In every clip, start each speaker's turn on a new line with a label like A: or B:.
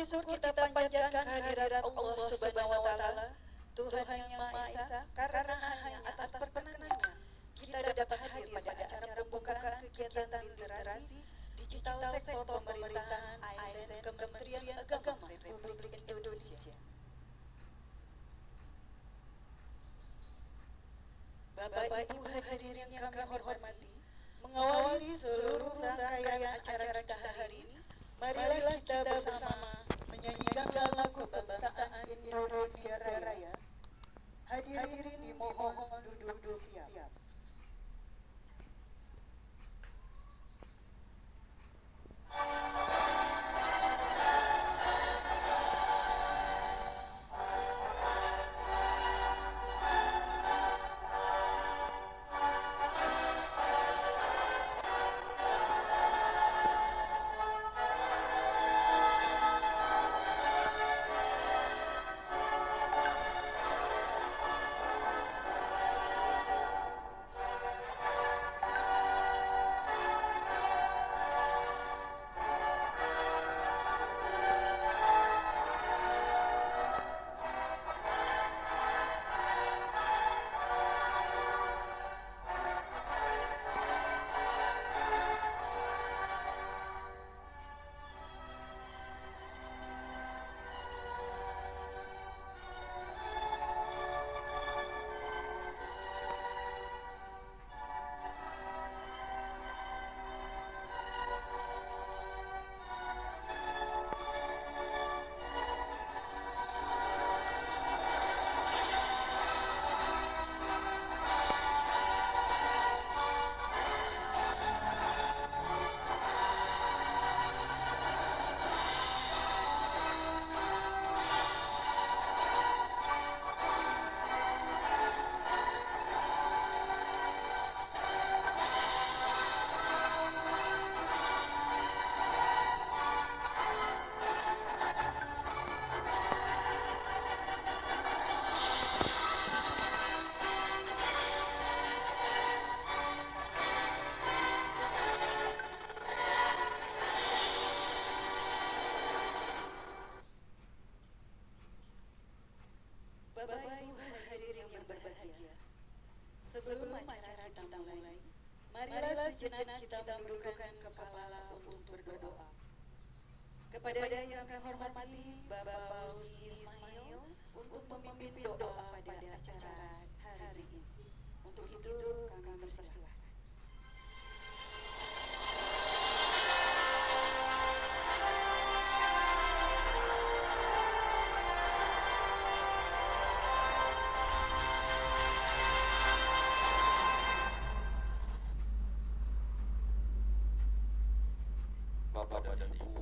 A: syukur kita panjatkan kehadirat Allah Subhanahu wa taala, Tuhan yang Maha Esa, karena hanya atas perkenanannya kita dapat hadir pada acara pembukaan kegiatan literasi digital sektor pemerintahan ASN Kementerian Agama Republik Indonesia. Bapak Ibu hadirin yang kami hormati, mengawali seluruh rangkaian acara kita hari ini, marilah kita bersama menyanyikan lagu kebangsaan Indonesia Raya. Hadirin dimohon duduk siap. Bapak Ibu hadirin yang berbahagia, sebelum acara kita mulai, marilah sejenak kita menundukkan kepala untuk berdoa. Kepada yang kami hormati Bapak Husni Ismail untuk memimpin doa pada acara hari ini. Untuk itu kami bersilakan.
B: Bapak dan Ibu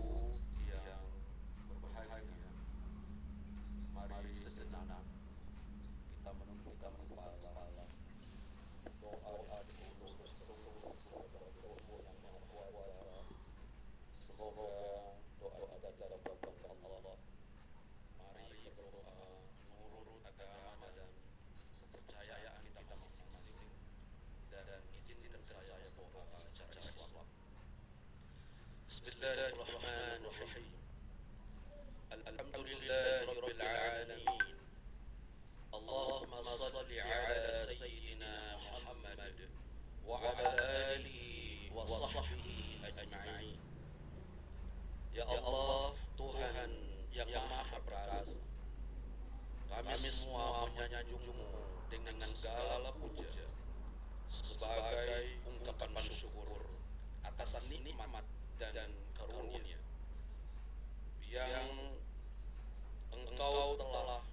B: yang berbahagia, mari sejenak kita menundukkan kepala, doa tulus bersungguh kepada Tuhan yang Maha Kuasa. Semoga doa kita dikabulkan Allah. Mari berdoa menurut agama dan kepercayaan kita masing-masing, dan izinkan saya doa secara Islam. Bismillahirrahmanirrahim. Alhamdulillahi Rabbil Alamin. Allahumma salli ala Sayyidina Muhammad wa ala alihi wa sahbihi ajma'in. Ya Allah, Tuhan yang Maha Perkasa, kami semua menyanjung-Mu dengan segala puja sebagai ungkapan syukur atas nikmat dan karunia yang Engkau telah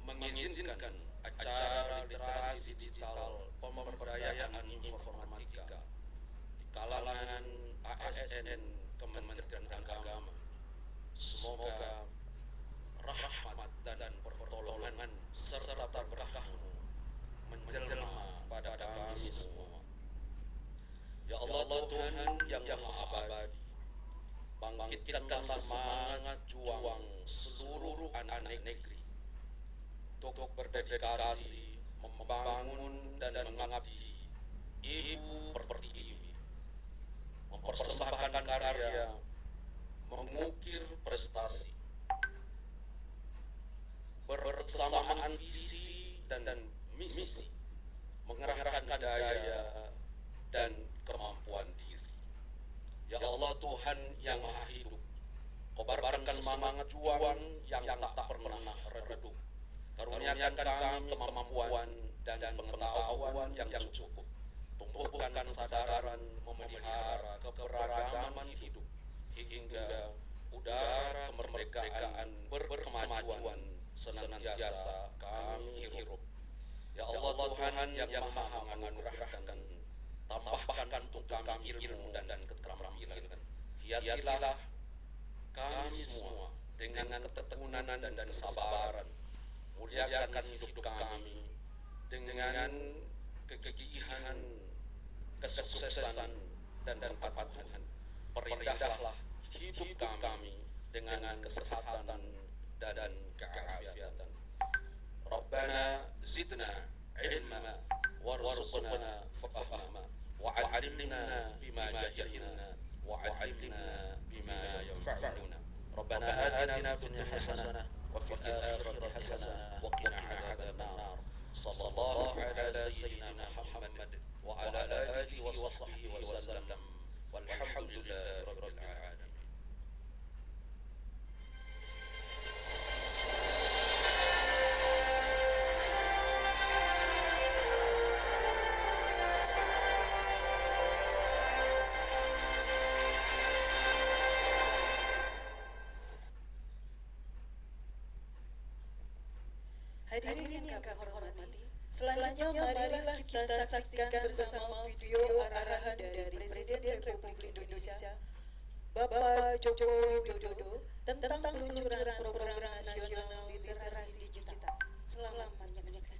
B: mengizinkan acara literasi digital pemberdayaan informatika di kalangan ASN Kementerian Agama. Semoga rahmat dan pertolongan serta berkah-Mu menjelma pada kami semua. Ya Allah Tuhan yang Maha Abadi, bangkitkanlah semangat juang seluruh anak negeri untuk berdedikasi membangun dan mengabdi Ibu Pertiwi, mempersembahkan karya mengukir prestasi, bersamaan visi dan misi, mengerahkan daya dan kemampuan diri. Ya Allah Tuhan yang Maha Hidup, kobarkan semangat juang yang tak pernah redup. Karuniakan kami kemampuan dan pengetahuan yang cukup. Tumbuhkan kesadaran memelihara keberagaman hidup hingga udara kemerdekaan berkemajuan senantiasa kami hirup. Ya Allah Tuhan yang Maha menganugerahkan, tambahkan untuk kami ilmu dan keterampilan. Hiasilah kami semua dengan ketekunan dan kesabaran. Muliakan hidup kami dengan kegigihan, kesuksesan dan kepatuhan. Perindahlah hidup kami dengan kesehatan dan keafiatan. Rabbana zidna ilma warzuqna fahma wa'allimna bima jahilna wa'allimna bima yanfa'una. Rabbana atina fid dunya hasanah wa fil akhirati hasanah wa qina adzaban nar. Sallallahu ala sayyidina Muhammad wa ala alihi wa sahbihi wa sallam. Walhamdulillahi rabbil alamin.
A: Hadirin yang kami hormati, selanjutnya marilah kita saksikan bersama video arahan dari Presiden Republik Indonesia Bapak Joko Widodo tentang peluncuran program nasional literasi digital. Selamat menyaksikan.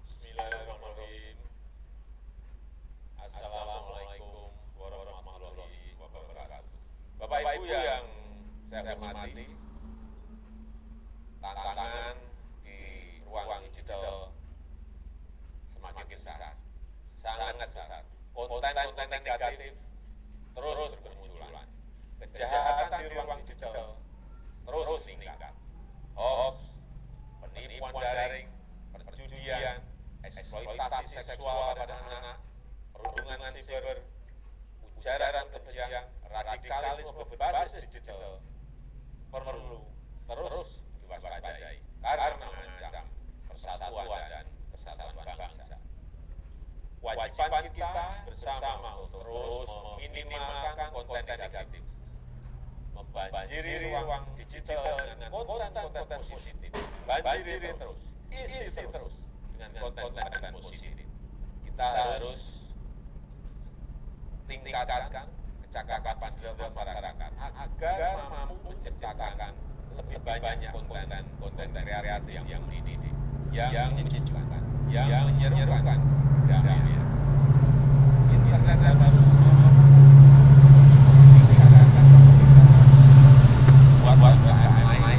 C: Bismillahirrahmanirrahim. Assalamualaikum warahmatullahi wabarakatuh. Bapak Ibu yang saya hormati, tantangan di ruang digital semakin besar, sangat besar. Konten-konten negatif terus bermunculan. Kejahatan di ruang digital terus meningkat. Hoax, penipuan daring, perjudian, eksploitasi seksual pada anak, perundungan siber, ujaran kebencian, radikalisme berbasis digital perlu terus diwaspadai karena mengancam persatuan dan kesatuan bangsa. Kewajiban kita bersama untuk terus meminimalkan konten negatif, membanjiri ruang digital dengan konten-konten positif, banjiri terus, isi terus dengan konten-konten positif. Kita harus tingkatkan kecakapan masyarakat agar mampu menciptakan lebih banyak konten kreatif yang mendidik, yang menyejukkan, yang menyerukan damai. Internet harus ditingkatkan, buat naik,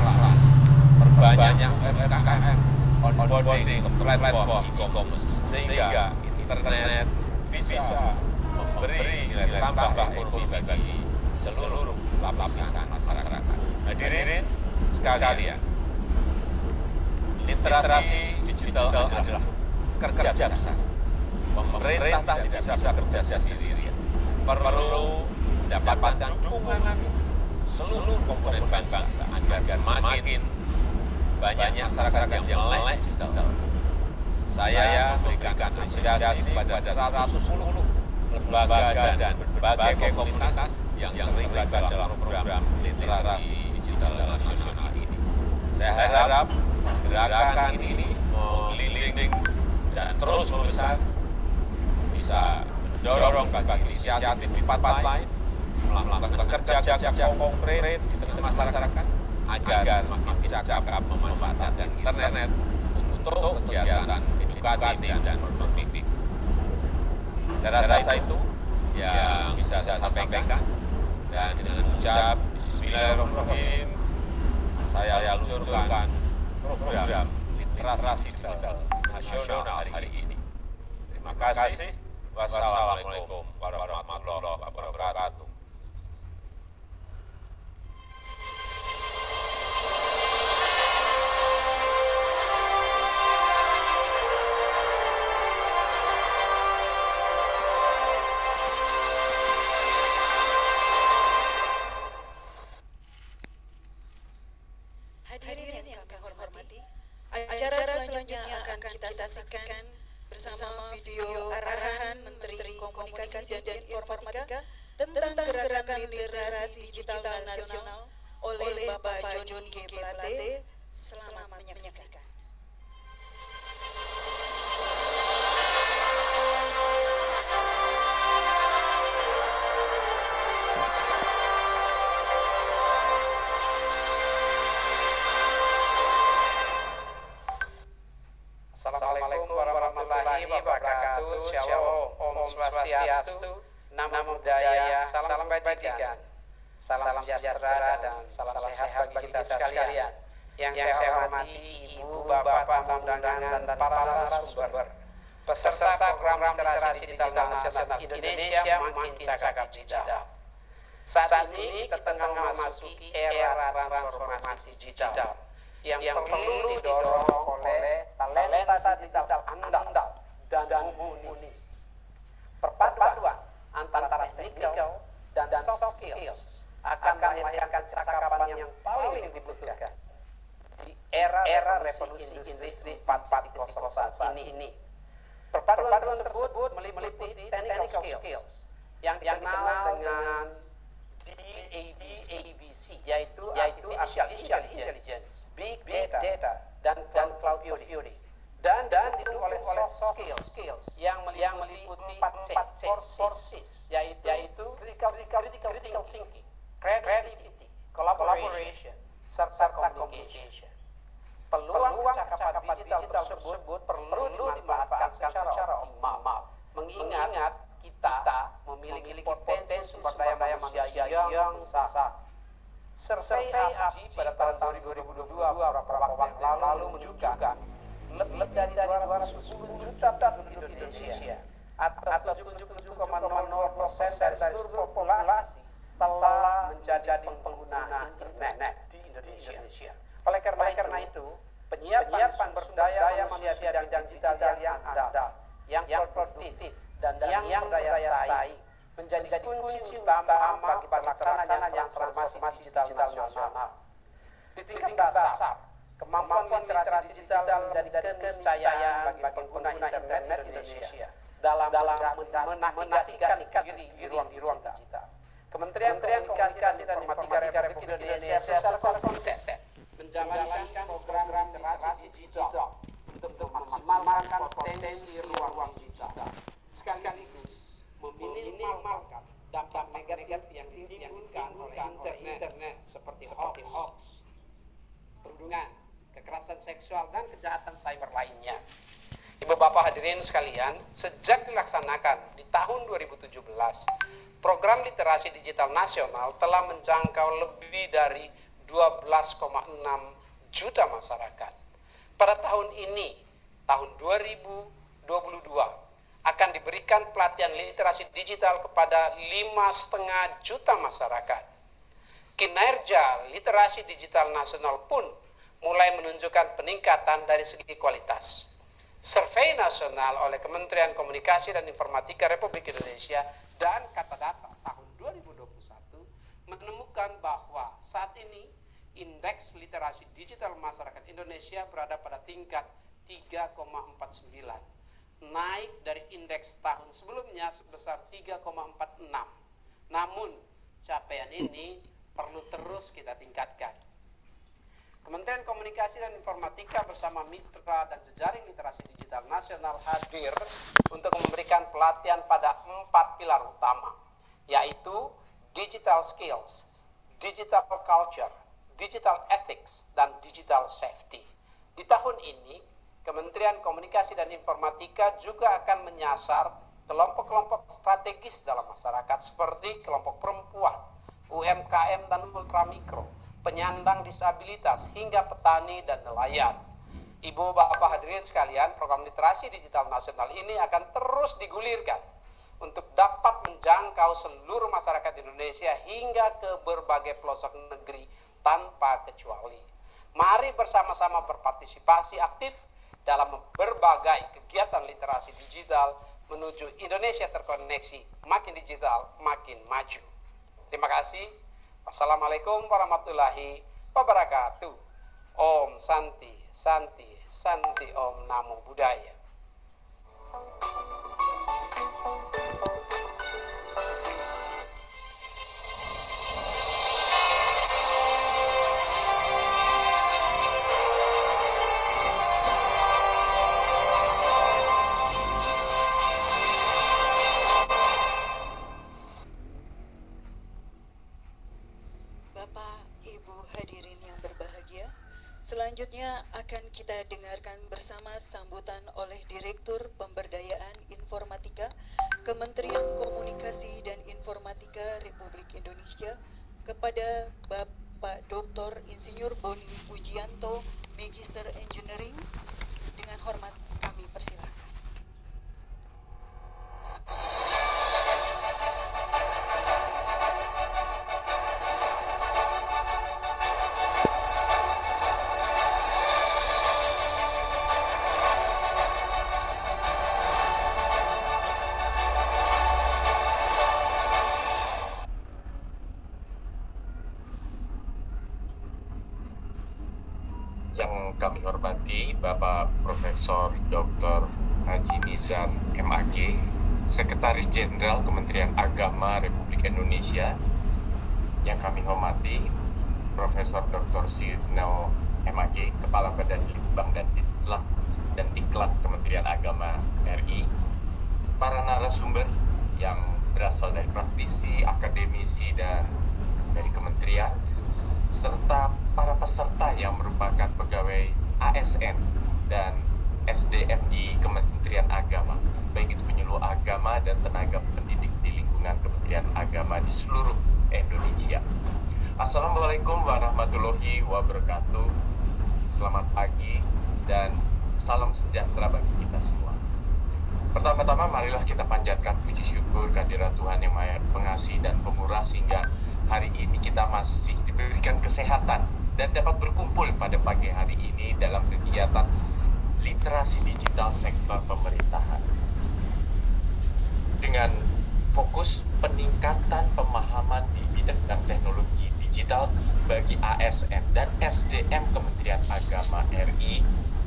C: perbanyak UMKM, onboarding ke platform e-commerce sehingga internet bisa memberi nilai tambah ekonomi bagi seluruh lapisan masyarakat. Hadirin sekalian, literasi digital adalah kerja besar. Pemerintah tidak bisa bekerja sendirian. Perlu mendapatkan dukungan seluruh komponen bangsa agar semakin banyak masyarakat yang melek digital. Saya memberikan apresiasi kepada 110 lembaga dan berbagai komunitas yang terlibat dalam program literasi digital nasional ini. Saya harap gerakan ini mengelilingi dan terus membesar, bisa mendorong bagi inisiatif di tempat lain melakukan kerja konkret di tengah masyarakat agar makin cakap memanfaatkan internet untuk kegiatan edukatif dan produktif. Saya rasa itu yang bisa saya sampaikan, dan dengan ucap Bismillahirrahmanirrahim saya luncurkan program literasi digital nasional hari ini. Terima kasih. Wassalamualaikum warahmatullahi wabarakatuh.
A: Hadirin yang kami hormati, acara selanjutnya akan kita saksikan bersama video arahan Menteri Komunikasi dan Informatika tentang gerakan literasi digital nasional oleh Bapak Joni G. Plate. Selamat menyaksikan.
D: Assalamualaikum warahmatullahi wabarakatuh. Shalom, Om Swastiastu, Namo Buddhaya, salam kebajikan, salam sejahtera dan salam sehat bagi kita sekalian. Yang saya hormati Ibu, Bapak, tamu undangan dan para narasumber, peserta program literasi digital nasional Indonesia Makin Cakap Digital. Saat ini kita tengah memasuki era transformasi digital yang perlu didorong oleh talenta digital andal dan mumpuni. Perpaduan antara technical dan soft skills akan melahirkan cakapan yang paling dibutuhkan di era revolusi industri 4.0 saat ini. Perpaduan tersebut meliputi technical skills yang dikenal dengan DABC, yaitu artificial intelligence, big data, dan cloud computing, dan didukung oleh soft skills yang meliputi 4 forces, yaitu critical thinking, creativity, collaboration, serta communication. Peluang cakapan digital tersebut perlu dimanfaatkan secara optimal, mengingat kita memiliki potensi sumber daya manusia yang besar. Survei AFI pada tahun 2022 beberapa waktu yang lalu menunjukkan lebih dari 210 juta penduduk Indonesia atau 77,00% dari seluruh populasi telah menjadi pengguna internet di Indonesia. Oleh karena itu, penyiapan sumber daya manusia di bidang digital yang andal, yang produktif, dan yang berdaya saing menjadi kunci utama bagi pelaksanaan transformasi digital nasional. Di tingkat dasar, kemampuan literasi digital menjadi keniscayaan bagi pengguna internet Indonesia dalam menavigasikan diri di ruang digital. Kementerian Komunikasi dan Informatika Republik Indonesia secara konsisten menjalankan program literasi digital untuk memaksimalkan potensi ruang digital, sekaligus meminimalkan dampak negatif yang ditimbulkan oleh internet seperti hoax, perundungan, kekerasan seksual, dan kejahatan cyber lainnya. Ibu Bapak hadirin sekalian, sejak dilaksanakan di tahun 2017, program literasi digital nasional telah menjangkau lebih dari 12,6 juta masyarakat. Pada tahun ini, tahun 2022, akan diberikan pelatihan literasi digital kepada 5,5 juta masyarakat. Kinerja literasi digital nasional pun mulai menunjukkan peningkatan dari segi kualitas. Survei nasional oleh Kementerian Komunikasi dan Informatika Republik Indonesia dan Kata Data tahun 2021 menemukan bahwa saat ini indeks literasi digital masyarakat Indonesia berada pada tingkat 3,49, naik dari indeks tahun sebelumnya sebesar 3,46. Namun capaian ini perlu terus kita tingkatkan. Kementerian Komunikasi dan Informatika bersama mitra dan jejaring literasi digital nasional hadir untuk memberikan pelatihan pada 4 pilar utama, yaitu digital skills, digital culture, digital ethics, dan digital safety. Di tahun ini, Kementerian Komunikasi dan Informatika juga akan menyasar kelompok-kelompok strategis dalam masyarakat seperti kelompok perempuan, UMKM dan ultramikro, penyandang disabilitas, hingga petani dan nelayan. Ibu bapak hadirin sekalian, program literasi digital nasional ini akan terus digulirkan untuk dapat menjangkau seluruh masyarakat Indonesia hingga ke berbagai pelosok negeri tanpa kecuali. Mari bersama-sama berpartisipasi aktif dalam berbagai kegiatan literasi digital menuju Indonesia terkoneksi, makin digital, makin maju. Terima kasih. Wassalamualaikum warahmatullahi wabarakatuh. Om Santi, Santi, Santi, Om Namo Buddhaya.
A: Bapak, Ibu hadirin yang berbahagia, selanjutnya akan kita dengarkan bersama sambutan oleh Direktur Pemberdayaan Informatika Kementerian Komunikasi dan Informatika Republik Indonesia kepada Bapak Dr. Insinyur Boni Pujianto, Magister Engineering. Dengan hormat kami persilakan.
C: Yang kami hormati Bapak Profesor Dr. Haji Nizar MAG, Sekretaris Jenderal Kementerian Agama Republik Indonesia. Yang kami hormati Profesor Dr. Suyitno MAG, Kepala Badan Litbang dan Diklat Kementerian Agama RI. Para narasumber yang berasal dari praktisi, akademisi, dan dari kementerian, serta para peserta yang merupakan pegawai ASN dan SDM di Kementerian Agama, baik itu penyuluh agama dan tenaga pendidik di lingkungan Kementerian Agama di seluruh Indonesia. Assalamualaikum warahmatullahi wabarakatuh. Selamat pagi dan salam sejahtera bagi kita semua. Pertama-tama marilah kita panjatkan puji syukur kehadirat Tuhan yang Maha Pengasih dan Pemurah sehingga hari ini kita masih diberikan kesehatan dan dapat berkumpul pada pagi hari ini dalam kegiatan literasi digital sektor pemerintahan dengan fokus peningkatan pemahaman di bidang teknologi digital bagi ASN dan SDM Kementerian Agama RI,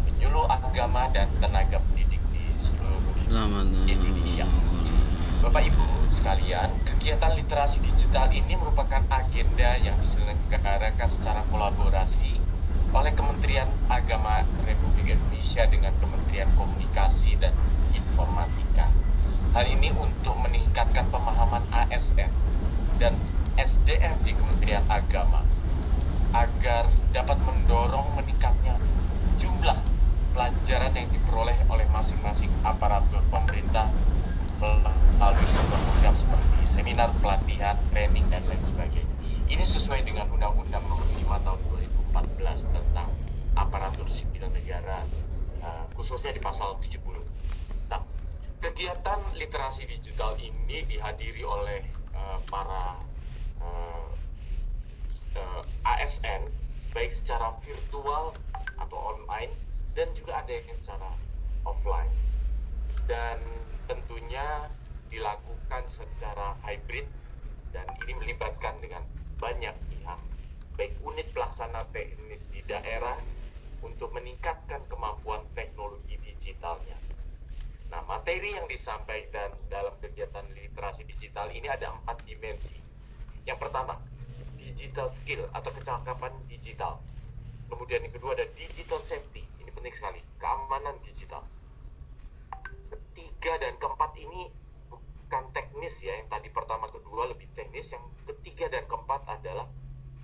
C: penyuluh agama dan tenaga pendidik di seluruh Indonesia. Bapak Ibu sekalian, kegiatan literasi digital ini merupakan agenda yang diselenggarakan secara kolaborasi oleh Kementerian Agama Republik Indonesia dengan Kementerian Komunikasi dan Informatika. Hal ini untuk meningkatkan pemahaman ASN dan SDM di Kementerian Agama agar dapat mendorong meningkatnya jumlah pelajaran yang diperoleh oleh masing-masing aparatur pemerintah melalui program seperti seminar, pelatihan, training, dan lain sebagainya. Ini sesuai dengan Undang-Undang Nomor 5 Tahun 2014 tentang aparatur sipil negara, khususnya di pasal 70. Nah, kegiatan literasi digital ini dihadiri oleh para ASN, baik secara virtual atau online, dan juga ada yang secara offline. Dan tentunya dilakukan secara hybrid dan ini melibatkan dengan banyak pihak, baik unit pelaksana teknis di daerah untuk meningkatkan kemampuan teknologi digitalnya. Nah, materi yang disampaikan dalam kegiatan literasi digital ini ada 4 dimensi. Yang pertama, digital skill atau kecakapan digital. Kemudian yang kedua ada digital safety, ini penting sekali, keamanan digital. Ketiga dan keempat ini bukan teknis ya, yang tadi pertama kedua lebih teknis, yang ketiga dan keempat adalah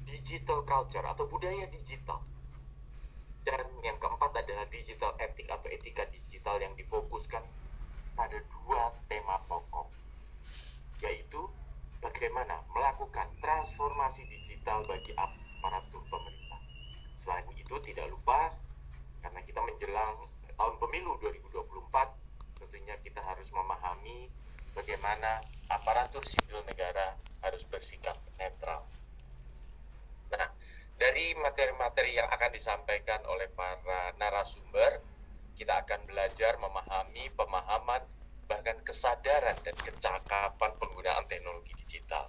C: digital culture atau budaya digital. Dan yang keempat adalah digital ethic atau etika digital yang difokuskan pada dua tema pokok, yaitu bagaimana melakukan transformasi digital bagi aparatur pemerintah. Selain itu tidak lupa, karena kita menjelang tahun pemilu 2024, tentunya kita harus memahami bagaimana aparatur sipil negara harus bersikap netral. Nah, dari materi-materi yang akan disampaikan oleh para narasumber, kita akan belajar memahami pemahaman, bahkan kesadaran dan kecakapan penggunaan teknologi digital.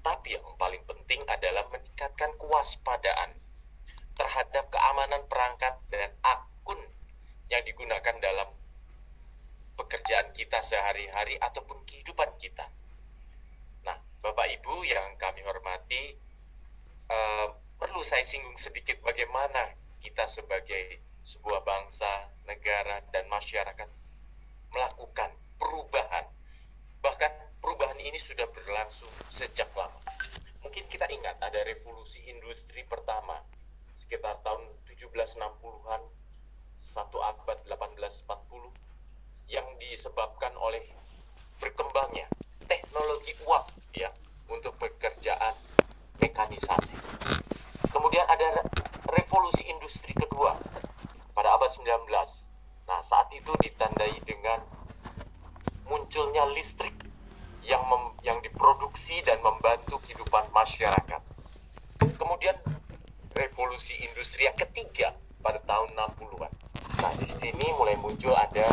C: Tapi yang paling penting adalah meningkatkan kewaspadaan terhadap keamanan perangkat dan akun yang digunakan dalam pekerjaan kita sehari-hari ataupun kehidupan kita. Nah, Bapak Ibu yang kami hormati, perlu saya singgung sedikit bagaimana kita sebagai sebuah bangsa, negara, dan masyarakat melakukan perubahan. Bahkan perubahan ini sudah berlangsung sejak lama. Mungkin kita ingat ada revolusi industri pertama sekitar tahun 1760-an, satu abad 1840, yang disebabkan oleh berkembangnya teknologi uap ya untuk pekerjaan mekanisasi. Kemudian ada revolusi industri kedua pada abad 19. Nah, saat itu ditandai dengan munculnya listrik yang diproduksi dan membantu kehidupan masyarakat. Kemudian revolusi industri yang ketiga pada tahun 60-an. Nah, di sini mulai muncul ada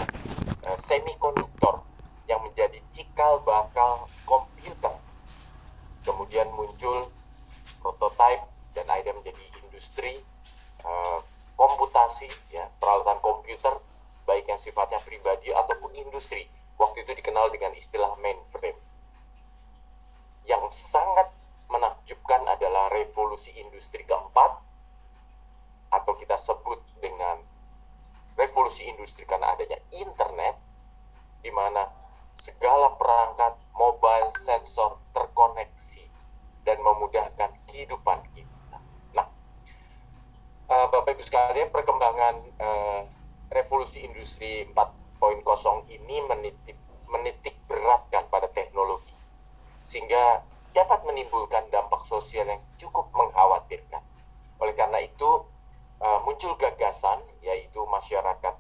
C: semikonduktor yang menjadi cikal bakal komputer. Kemudian muncul prototipe dan akhirnya menjadi industri komputasi, ya, peralatan komputer baik yang sifatnya pribadi ataupun industri. Waktu itu dikenal dengan istilah mainframe. Yang sangat menakjubkan adalah revolusi industri keempat, atau kita sebut dengan revolusi industri karena adanya internet, di mana segala perangkat mobile sensor terkoneksi dan memudahkan kehidupan kita. Nah, Bapak Ibu sekalian, perkembangan revolusi industri 4.0 ini menitik beratkan pada teknologi, sehingga dapat menimbulkan dampak sosial yang cukup mengkhawatirkan. Oleh karena itu, muncul gagasan, yaitu masyarakat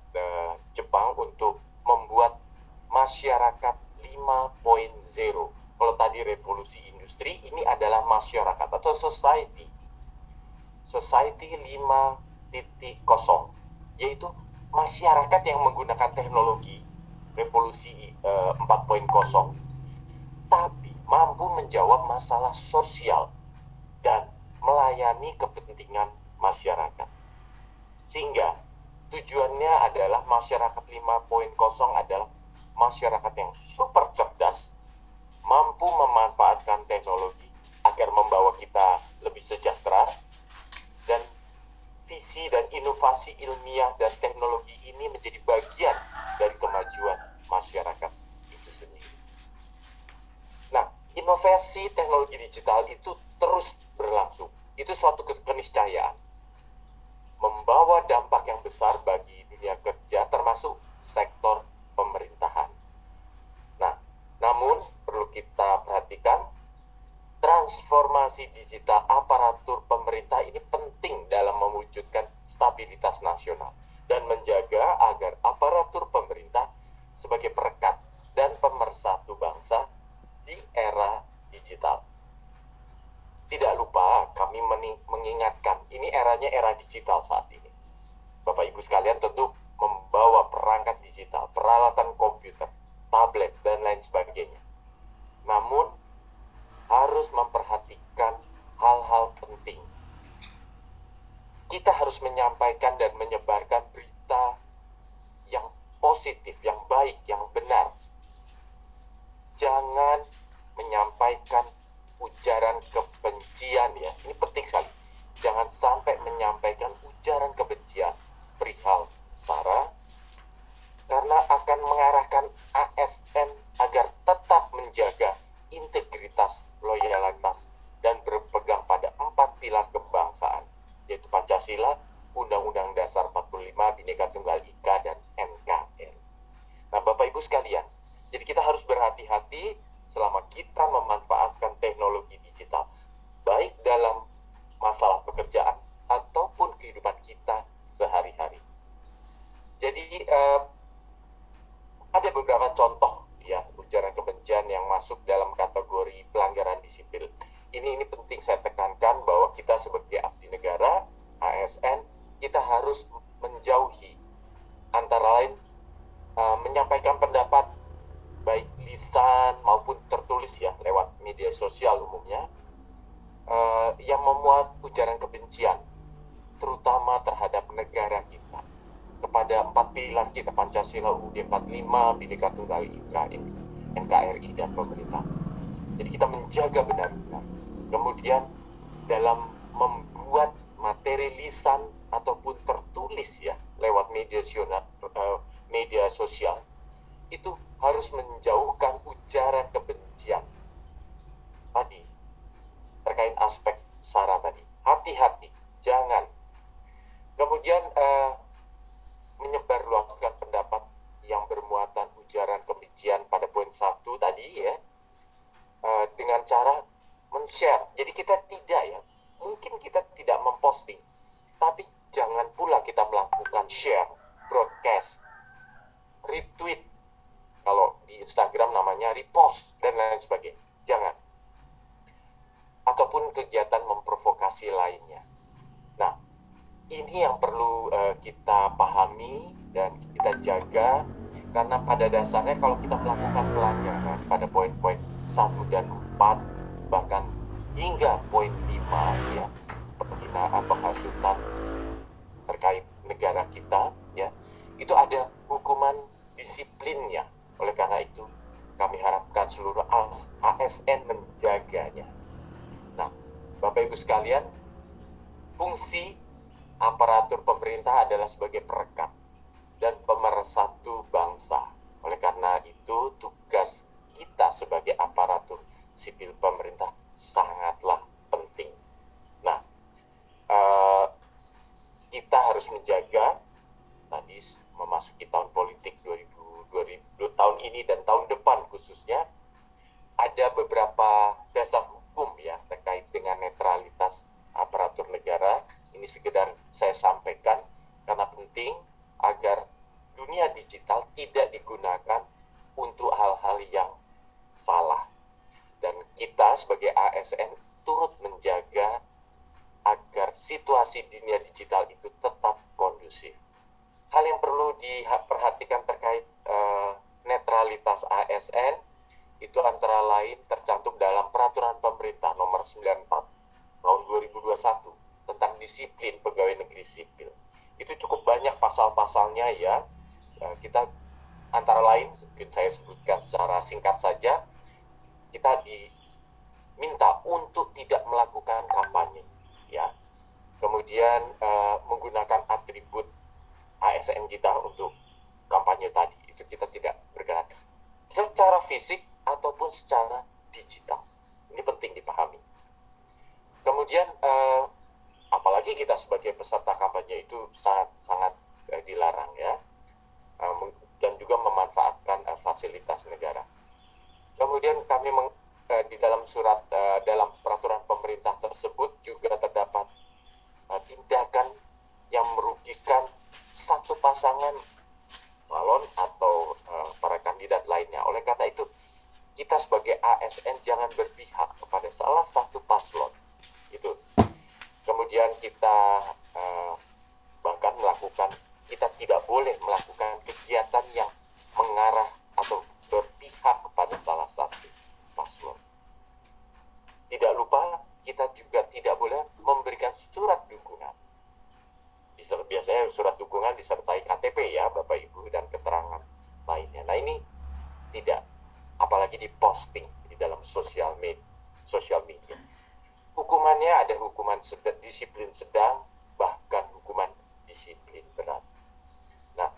C: Jepang untuk membuat masyarakat 5.0. Kalau tadi revolusi industri, ini adalah masyarakat atau society 5.0, yaitu masyarakat yang menggunakan teknologi revolusi 4.0, tapi mampu menjawab masalah sosial dan melayani kepentingan masyarakat. Sehingga tujuannya adalah masyarakat 5.0 adalah masyarakat yang super cerdas, mampu memanfaatkan teknologi agar membawa kita lebih sejahtera, dan visi dan inovasi ilmiah dan teknologi ini menjadi bagian dari kemajuan masyarakat itu sendiri. Nah, inovasi teknologi digital itu terus berlangsung. Itu suatu keniscayaan, membawa dampak yang besar bagi dunia kerja termasuk sektor pemerintahan. Nah, namun perlu kita perhatikan, transformasi digital aparatur pemerintah ini penting dalam mewujudkan stabilitas nasional dan menjaga agar aparatur pemerintah sebagai perekat dan pemersatu bangsa di era digital. Tidak lupa kami mengingatkan, ini eranya era digital saat ini. Bapak Ibu sekalian tentu membawa perangkat digital, peralatan komputer, tablet, dan lain sebagainya. Namun, harus memperhatikan hal-hal penting. Kita harus menyampaikan dan menyebarkan berita yang positif, yang baik, yang benar. Jangan menyampaikan ujaran kebencian, ya. Ini penting sekali. Jangan sampai menyampaikan ujaran kebencian perihal SARA, karena akan mengarahkan ASN agar tetap menjaga integritas, loyalitas, dan berpegang pada 4 pilar kebangsaan, yaitu Pancasila, Undang-Undang Dasar 45, Bhinneka Tunggal Ika, dan NKRI. Nah, Bapak Ibu sekalian, memuat ujaran kebencian, terutama terhadap negara kita, kepada 4 pilar kita, Pancasila, UUD 45, Bhinneka Tunggal Ika, NKRI, dan pemerintah. Jadi kita menjaga benar-benar. Kemudian dalam membuat materi lisan ataupun tertulis ya lewat media sosial itu harus menjauhkan ujaran kebencian tadi terkait aspek sara tadi. Hati-hati, jangan. Kemudian menyebarluaskan pendapat yang bermuatan ujaran kebencian pada poin 1 tadi ya, dengan cara men-share. Jadi kita tidak ya, mungkin kita tidak memposting, tapi jangan pula kita melakukan share, broadcast, retweet, kalau di Instagram namanya repost dan lain sebagainya. Jangan. Ataupun kegiatan memprovokasi lainnya. Nah, ini yang perlu kita pahami dan kita jaga, karena pada dasarnya kalau kita melakukan pelanggaran pada poin-poin 1 dan 4, bahkan hingga poin 5 ya, penghinaan, penghasutan terkait negara kita ya, itu ada hukuman disiplinnya. Oleh karena itu kami harapkan seluruh ASN menjaganya. Nah, Bapak Ibu sekalian, fungsi aparatur pemerintah adalah sebagai perekat dan pemersatu bangsa. Oleh karena itu tugas kita sebagai aparatur sipil pemerintah sangatlah penting. Nah, kita harus menjaga tadi memasuki tahun politik 2020 tahun ini dan tahun depan khususnya, ada beberapa dasar hukum ya terkait dengan netralitas aparatur negara. Ini sekedar saya sampaikan karena penting agar dunia digital tidak digunakan untuk hal-hal yang salah. Dan kita sebagai ASN turut menjaga agar situasi dunia digital itu tetap kondusif. Hal yang perlu diperhatikan terkait netralitas ASN itu antara lain tercantum dalam Peraturan Pemerintah Nomor 94 Tahun 2021 tentang disiplin pegawai negeri sipil. Itu cukup banyak pasal-pasalnya ya. Kita antara lain, mungkin saya sebutkan secara singkat saja, kita diminta untuk tidak melakukan kampanye ya. Kemudian menggunakan atribut ASN kita untuk kampanye tadi, itu kita tidak bergerak secara fisik ataupun secara digital. Ini penting dipahami. Kemudian apalagi kita sebagai peserta kampanye itu sangat dilarang ya, dan juga memanfaatkan fasilitas negara. Kemudian kami di dalam surat dalam peraturan pemerintah tersebut juga terdapat tindakan yang merugikan satu pasangan calon atau para kandidat lainnya. Oleh karena itu kita sebagai ASN jangan berpihak kepada salah satu paslon itu. Kemudian kita bahkan kita tidak boleh melakukan kegiatan yang mengarah atau berpihak kepada salah satu paslon. Tidak lupa kita juga tidak boleh memberikan surat dukungan. Biasanya surat dukungan disertai KTP ya Bapak Ibu dan keterangan lainnya. Nah ini tidak, apalagi diposting di dalam sosial media. Hukumannya ada hukuman disiplin sedang, bahkan hukuman disiplin berat. Nah,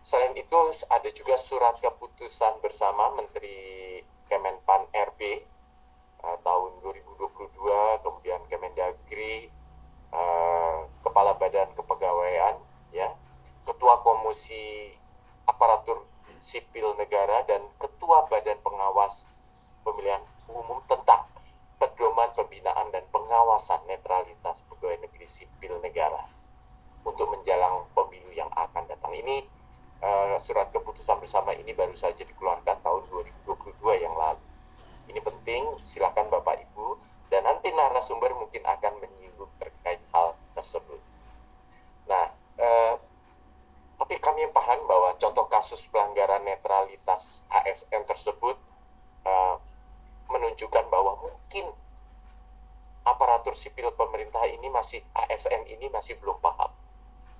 C: selain itu ada juga surat keputusan bersama Menteri Kemenpan RB tahun 2022, kemudian Kemendagri, Kepala Badan Kepegawaian, ya, Ketua Komisi Aparatur Sipil Negara dan Ketua Badan Pengawas Pemilihan Umum tentang pedoman pembinaan dan pengawasan netralitas pegawai negeri sipil negara untuk menjelang pemilu yang akan datang. Ini surat keputusan bersama ini baru saja dikeluarkan tahun 2022 yang lalu. Ini penting, silakan Bapak Ibu, dan nanti narasumber mungkin akan menyinggung terkait hal tersebut. Nah, tapi kami paham bahwa contoh kasus pelanggaran netralitas ASN tersebut menunjukkan bahwa mungkin aparatur sipil pemerintah ini ASN ini masih belum paham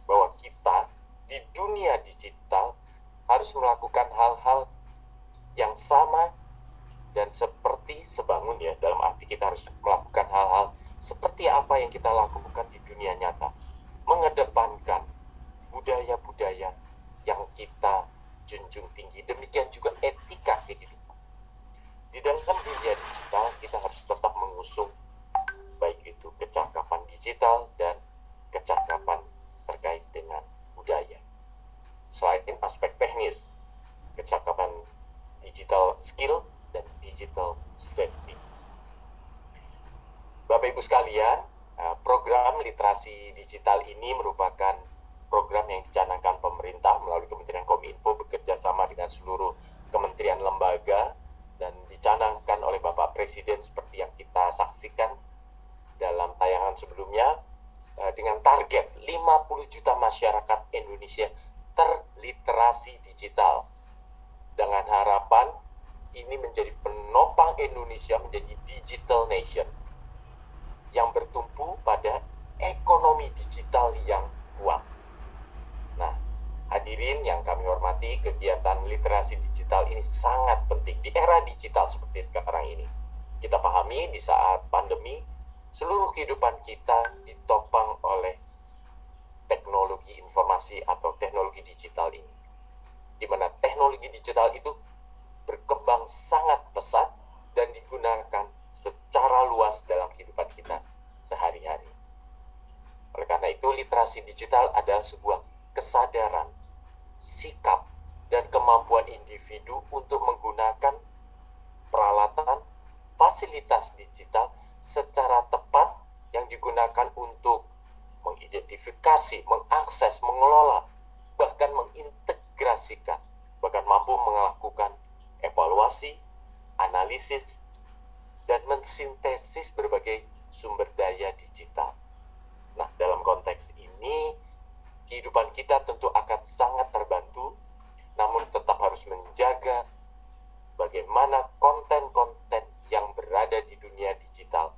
C: bahwa kita di dunia digital harus melakukan hal-hal yang sama dan seperti sebangun ya, dalam arti kita harus melakukan hal-hal seperti apa yang kita lakukan di dunia nyata, mengedepankan budaya-budaya yang kita junjung tinggi, demikian juga etika kehidupan. Di dalam dunia digital kita harus tetap mengusung baik itu kecakapan digital dan kecakapan terkait dengan budaya. Selain aspek teknis, kecakapan digital skill dan digital safety. Bapak Ibu sekalian, program literasi digital ini merupakan program yang dicanangkan pemerintah melalui Kementerian Kominfo bekerja sama dengan seluruh kementerian lembaga dan dicanangkan oleh Bapak Presiden seperti yang kita saksikan dalam tayangan sebelumnya, dengan target 50 juta masyarakat Indonesia terliterasi digital, dengan harapan ini menjadi penopang Indonesia menjadi digital nation yang bertumpu pada ekonomi digital yang kuat. Nah, hadirin yang kami hormati, kegiatan literasi digital ini sangat penting di era digital seperti sekarang ini. Kita pahami di saat pandemi, seluruh kehidupan kita ditopang oleh teknologi informasi atau teknologi digital ini. Di mana teknologi digital itu berkembang sangat pesat dan digunakan secara luas dalam kehidupan kita sehari-hari. Oleh karena itu, literasi digital adalah sebuah kesadaran, sikap, dan kemampuan individu untuk menggunakan peralatan, fasilitas digital secara tepat yang digunakan untuk mengidentifikasi, mengakses, mengelola, bahkan mengintegrasikan, bahkan mampu melakukan evaluasi, analisis, dan mensintesis berbagai sumber daya digital. Nah, dalam konteks ini, kehidupan kita tentu akan sangat terbantu, namun tetap harus menjaga bagaimana konten-konten yang berada di dunia digital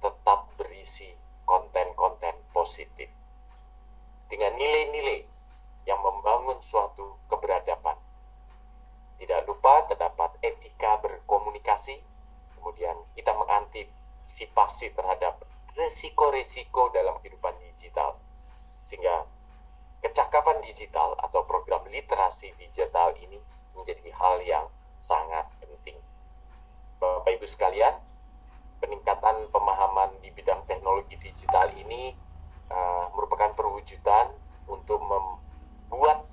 C: tetap berisi konten-konten positif dengan nilai-nilai yang membangun suatu keberadaban. Tidak lupa terdapat etika berkomunikasi, kemudian kita mengantisipasi terhadap resiko-resiko dalam kehidupan digital, sehingga kecakapan digital atau program literasi digital ini menjadi hal yang sangat penting. Bapak Ibu sekalian, peningkatan pemahaman di bidang teknologi digital ini merupakan perwujudan untuk membuat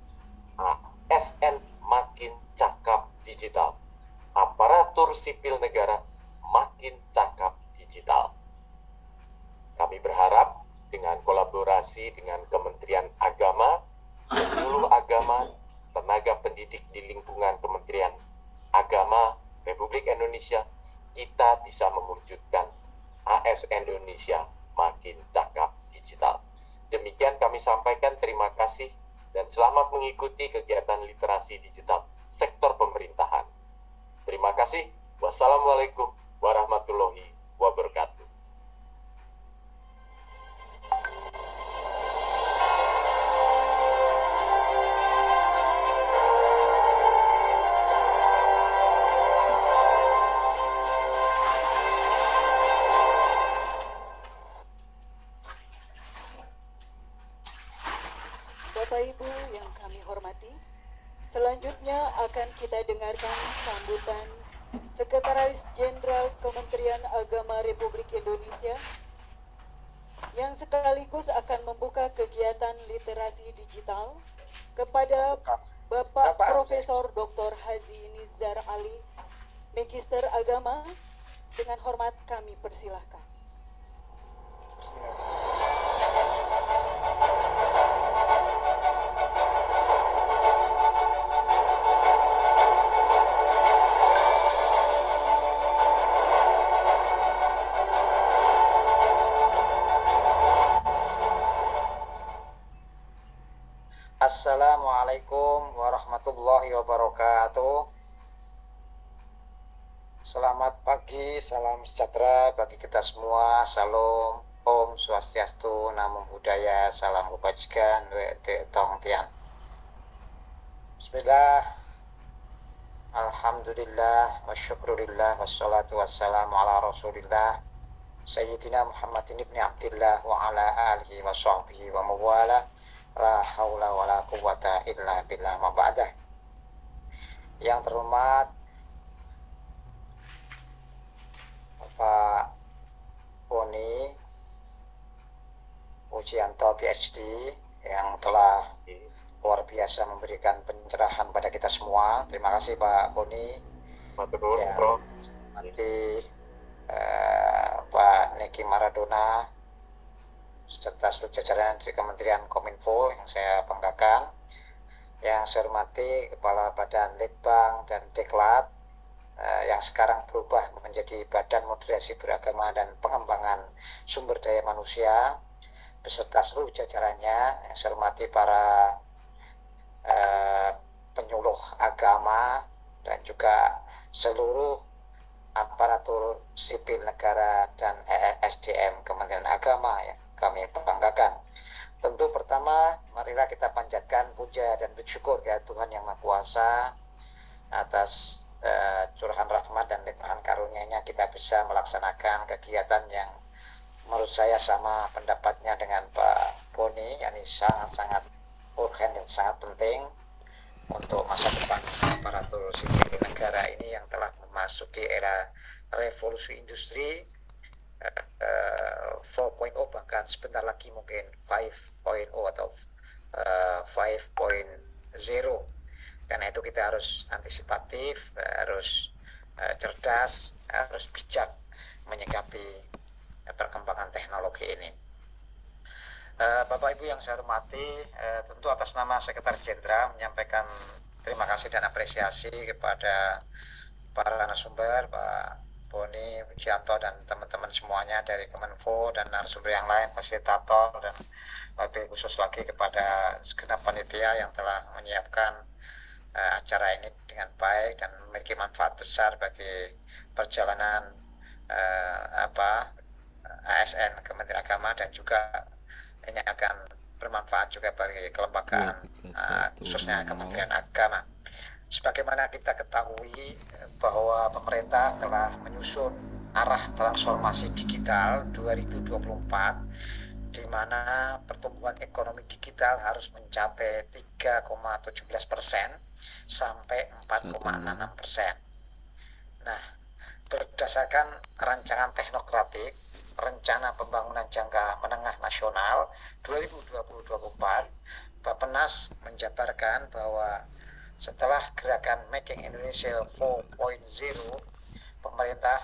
C: ASN makin cakap digital, aparatur sipil negara makin cakap digital. Kami berharap dengan kolaborasi dengan Kementerian Agama, seluruh agama, tenaga pendidik di lingkungan Kementerian Agama Republik Indonesia, kita bisa mewujudkan ASN Indonesia makin cakap digital. Demikian kami sampaikan, terima kasih dan selamat mengikuti kegiatan literasi digital sektor pemerintahan. Terima kasih. Wassalamualaikum warahmatullahi wabarakatuh.
A: Bapak Ibu yang kami hormati, selanjutnya akan kita dengarkan sambutan Sekretaris Jenderal Kementerian Agama Republik Indonesia yang sekaligus akan membuka kegiatan literasi digital kepada Bapak Profesor Dr. Haji Nizar Ali, Magister Agama. Dengan hormat kami persilahkan.
E: Assalamualaikum warahmatullahi wabarakatuh. Selamat pagi, salam sejahtera bagi kita semua. Salam, Om Swastiastu, Namo Buddhaya, salam kebajikan, Wete Tong Tian. Bismillah, Alhamdulillah, wa syukurillah, wassalatu wassalamu ala rasulillah, Sayyidina Muhammadin ibni Abdillah, wa ala alihi wa sahbihi wa mawala, la hawla wa la quwwata illa billah ma ba'dah. Yang terhormat Bapak Boni Pujianto PhD yang telah luar biasa memberikan pencerahan pada kita semua. Terima kasih Pak Boni. Ya, nanti Pak Niki Maradona serta seluruh jajaran di Kementerian Kominfo yang saya banggakan. Yang saya hormati Kepala Badan Litbang dan Diklat yang sekarang berubah menjadi Badan Moderasi Beragama dan Pengembangan Sumber Daya Manusia beserta seluruh jajarannya. Yang saya hormati para penyuluh agama dan juga seluruh aparatur sipil negara dan SDM Kementerian Agama yang kami banggakan. Tentu pertama, marilah kita panjatkan puja dan bersyukur kepada Tuhan Yang Maha Kuasa atas curahan rahmat dan limpahan karunia-Nya kita bisa melaksanakan kegiatan yang menurut saya sama pendapatnya dengan Pak Boni, yakni sangat-sangat urgen dan sangat penting untuk masa depan aparatur sipil negara ini yang telah memasuki era revolusi industri 4.0, bahkan sebentar lagi mungkin 5.0 atau 5.0. Karena itu kita harus antisipatif, harus cerdas, harus bijak menyikapi perkembangan teknologi ini. Bapak Ibu yang saya hormati, tentu atas nama Sekretaris Jenderal menyampaikan terima kasih dan apresiasi kepada para narasumber, Pak Boni Pujianto dan teman-teman semuanya dari Kemenfo dan narasumber yang lain, fasilitator, dan lebih khusus lagi kepada segenap panitia yang telah menyiapkan acara ini dengan baik dan memiliki manfaat besar bagi perjalanan ASN Kementerian Agama, dan juga ini akan bermanfaat juga bagi kelembagaan khususnya Kementerian Agama. Sebagaimana kita ketahui bahwa pemerintah telah menyusun arah transformasi digital 2024, di mana pertumbuhan ekonomi digital harus mencapai 3,17% sampai 4,66%. Nah, berdasarkan rancangan teknokratik Rencana Pembangunan Jangka Menengah Nasional 2020-2024, Bappenas menjabarkan bahwa setelah gerakan Making Indonesia 4.0, pemerintah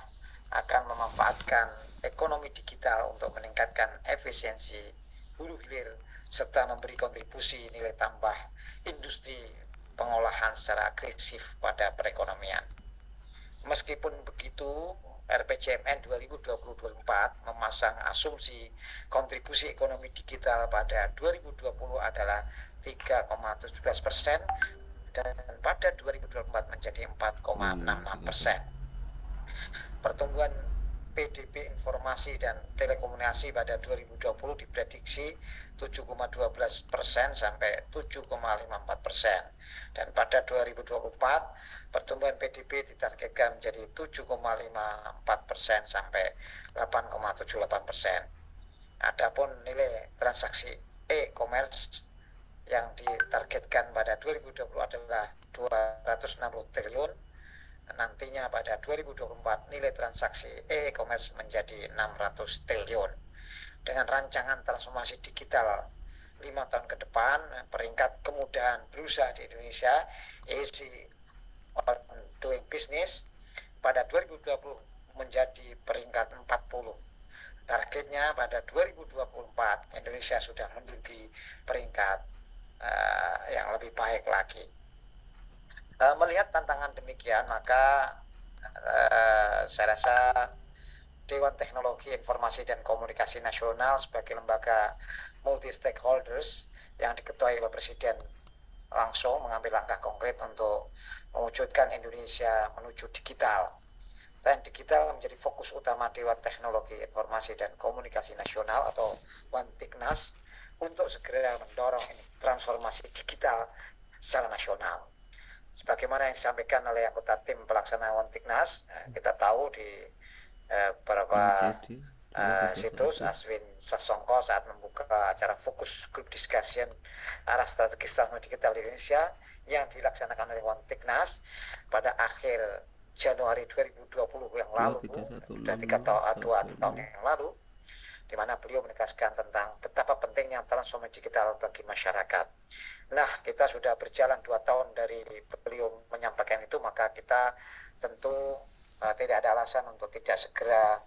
E: akan memanfaatkan ekonomi digital untuk meningkatkan efisiensi hulu hilir serta memberi kontribusi nilai tambah industri pengolahan secara agresif pada perekonomian. Meskipun begitu, RPJMN 2020-2024 memasang asumsi kontribusi ekonomi digital pada 2020 adalah 3,17% dan pada 2024 menjadi 4,66%. Pertumbuhan PDB informasi dan telekomunikasi pada 2020 diprediksi 7,12% sampai 7,54%, dan pada 2024 pertumbuhan PDB ditargetkan menjadi 7,54% sampai 8,78%. Adapun nilai transaksi e-commerce yang ditargetkan pada 2020 adalah 260 triliun. Nantinya pada 2024 nilai transaksi e-commerce menjadi 600 triliun. Dengan rancangan transformasi digital 5 tahun ke depan, peringkat kemudahan berusaha di Indonesia, Easy on Doing Business, pada 2020 menjadi peringkat 40. Targetnya pada 2024 Indonesia sudah menduduki peringkat yang lebih baik lagi. Melihat tantangan demikian, maka saya rasa Dewan Teknologi Informasi dan Komunikasi Nasional sebagai lembaga multi stakeholders yang diketuai oleh Presiden langsung mengambil langkah konkret untuk mewujudkan Indonesia menuju digital. dan digital menjadi fokus utama Dewan Teknologi Informasi dan Komunikasi Nasional atau Wantiknas untuk segera mendorong transformasi digital secara nasional. Sebagaimana yang disampaikan oleh anggota tim pelaksana Wantiknas, kita tahu di beberapa situs Aswin Sasongko saat membuka acara fokus group discussion arah strategis transformasi digital di Indonesia yang dilaksanakan oleh Wantiknas pada akhir Januari 2020 yang lalu, sudah 2 tahun yang lalu, di mana beliau menegaskan tentang betapa pentingnya transformasi digital bagi masyarakat. Nah, kita sudah berjalan 2 tahun dari beliau menyampaikan itu, maka kita tentu tidak ada alasan untuk tidak segera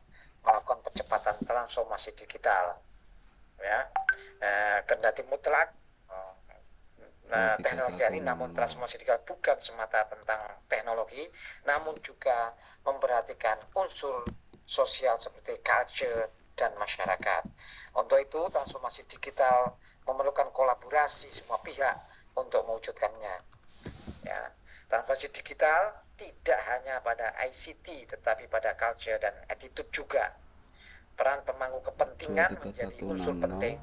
E: melakukan percepatan transformasi digital. Ya, kendati mutlak teknologi ini, namun transformasi digital bukan semata tentang teknologi, namun juga memperhatikan unsur sosial seperti culture dan masyarakat. Untuk itu, transformasi digital memerlukan kolaborasi semua pihak untuk mewujudkannya. Ya, transformasi digital tidak hanya pada ICT, tetapi pada culture dan attitude juga. Peran pemangku kepentingan menjadi unsur penting,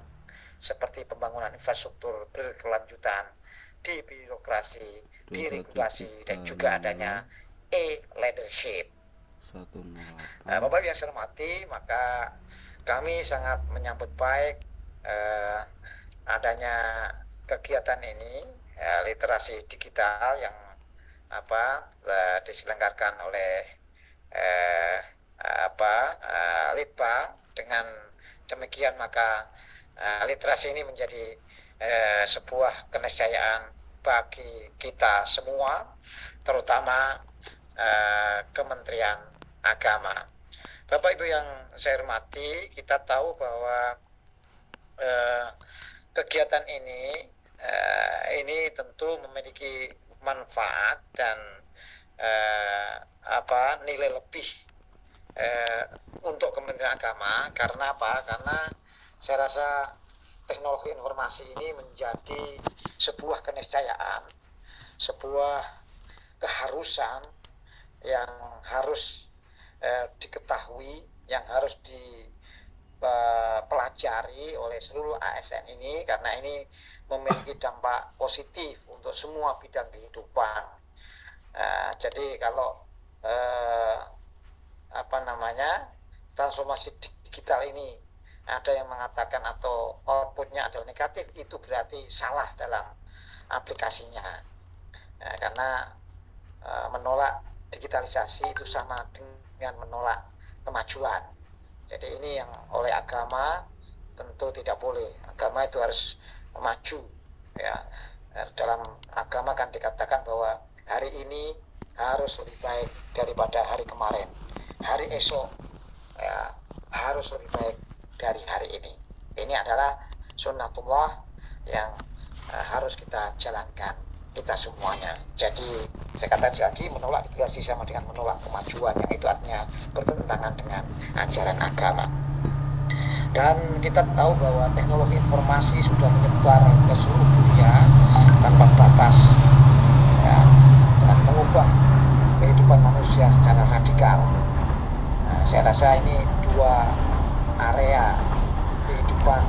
E: seperti pembangunan infrastruktur berkelanjutan di birokrasi, di regulasi, dan juga adanya e-leadership. Bapak yang saya hormati, maka kami sangat menyambut baik adanya kegiatan ini, literasi digital yang diselenggarakan oleh Litbang. Dengan demikian maka literasi ini menjadi sebuah keniscayaan bagi kita semua, terutama Kementerian Agama. Bapak Ibu yang saya hormati, kita tahu bahwa kegiatan ini tentu memiliki manfaat dan nilai lebih untuk Kementerian Agama. Karena apa? Karena saya rasa teknologi informasi ini menjadi sebuah keniscayaan, sebuah keharusan yang harus diketahui, yang harus dipelajari oleh seluruh ASN ini, karena ini memiliki dampak positif untuk semua bidang kehidupan. Jadi kalau transformasi digital ini ada yang mengatakan atau outputnya adalah negatif, itu berarti salah dalam aplikasinya. Karena menolak digitalisasi itu sama dengan menolak kemajuan. Jadi ini yang oleh agama tentu tidak boleh. Agama itu harus maju. Ya, dalam agama kan dikatakan bahwa hari ini harus lebih baik daripada hari kemarin. Hari esok ya, harus lebih baik dari hari ini. Ini adalah sunnatullah yang harus kita jalankan, kita semuanya. Jadi saya katakan lagi, menolak digitalisasi sama dengan menolak kemajuan, yang itu artinya bertentangan dengan ajaran agama. Dan kita tahu bahwa teknologi informasi sudah menyebar ke seluruh dunia tanpa batas, ya, dan mengubah kehidupan manusia secara radikal. Saya rasa ini dua area kehidupan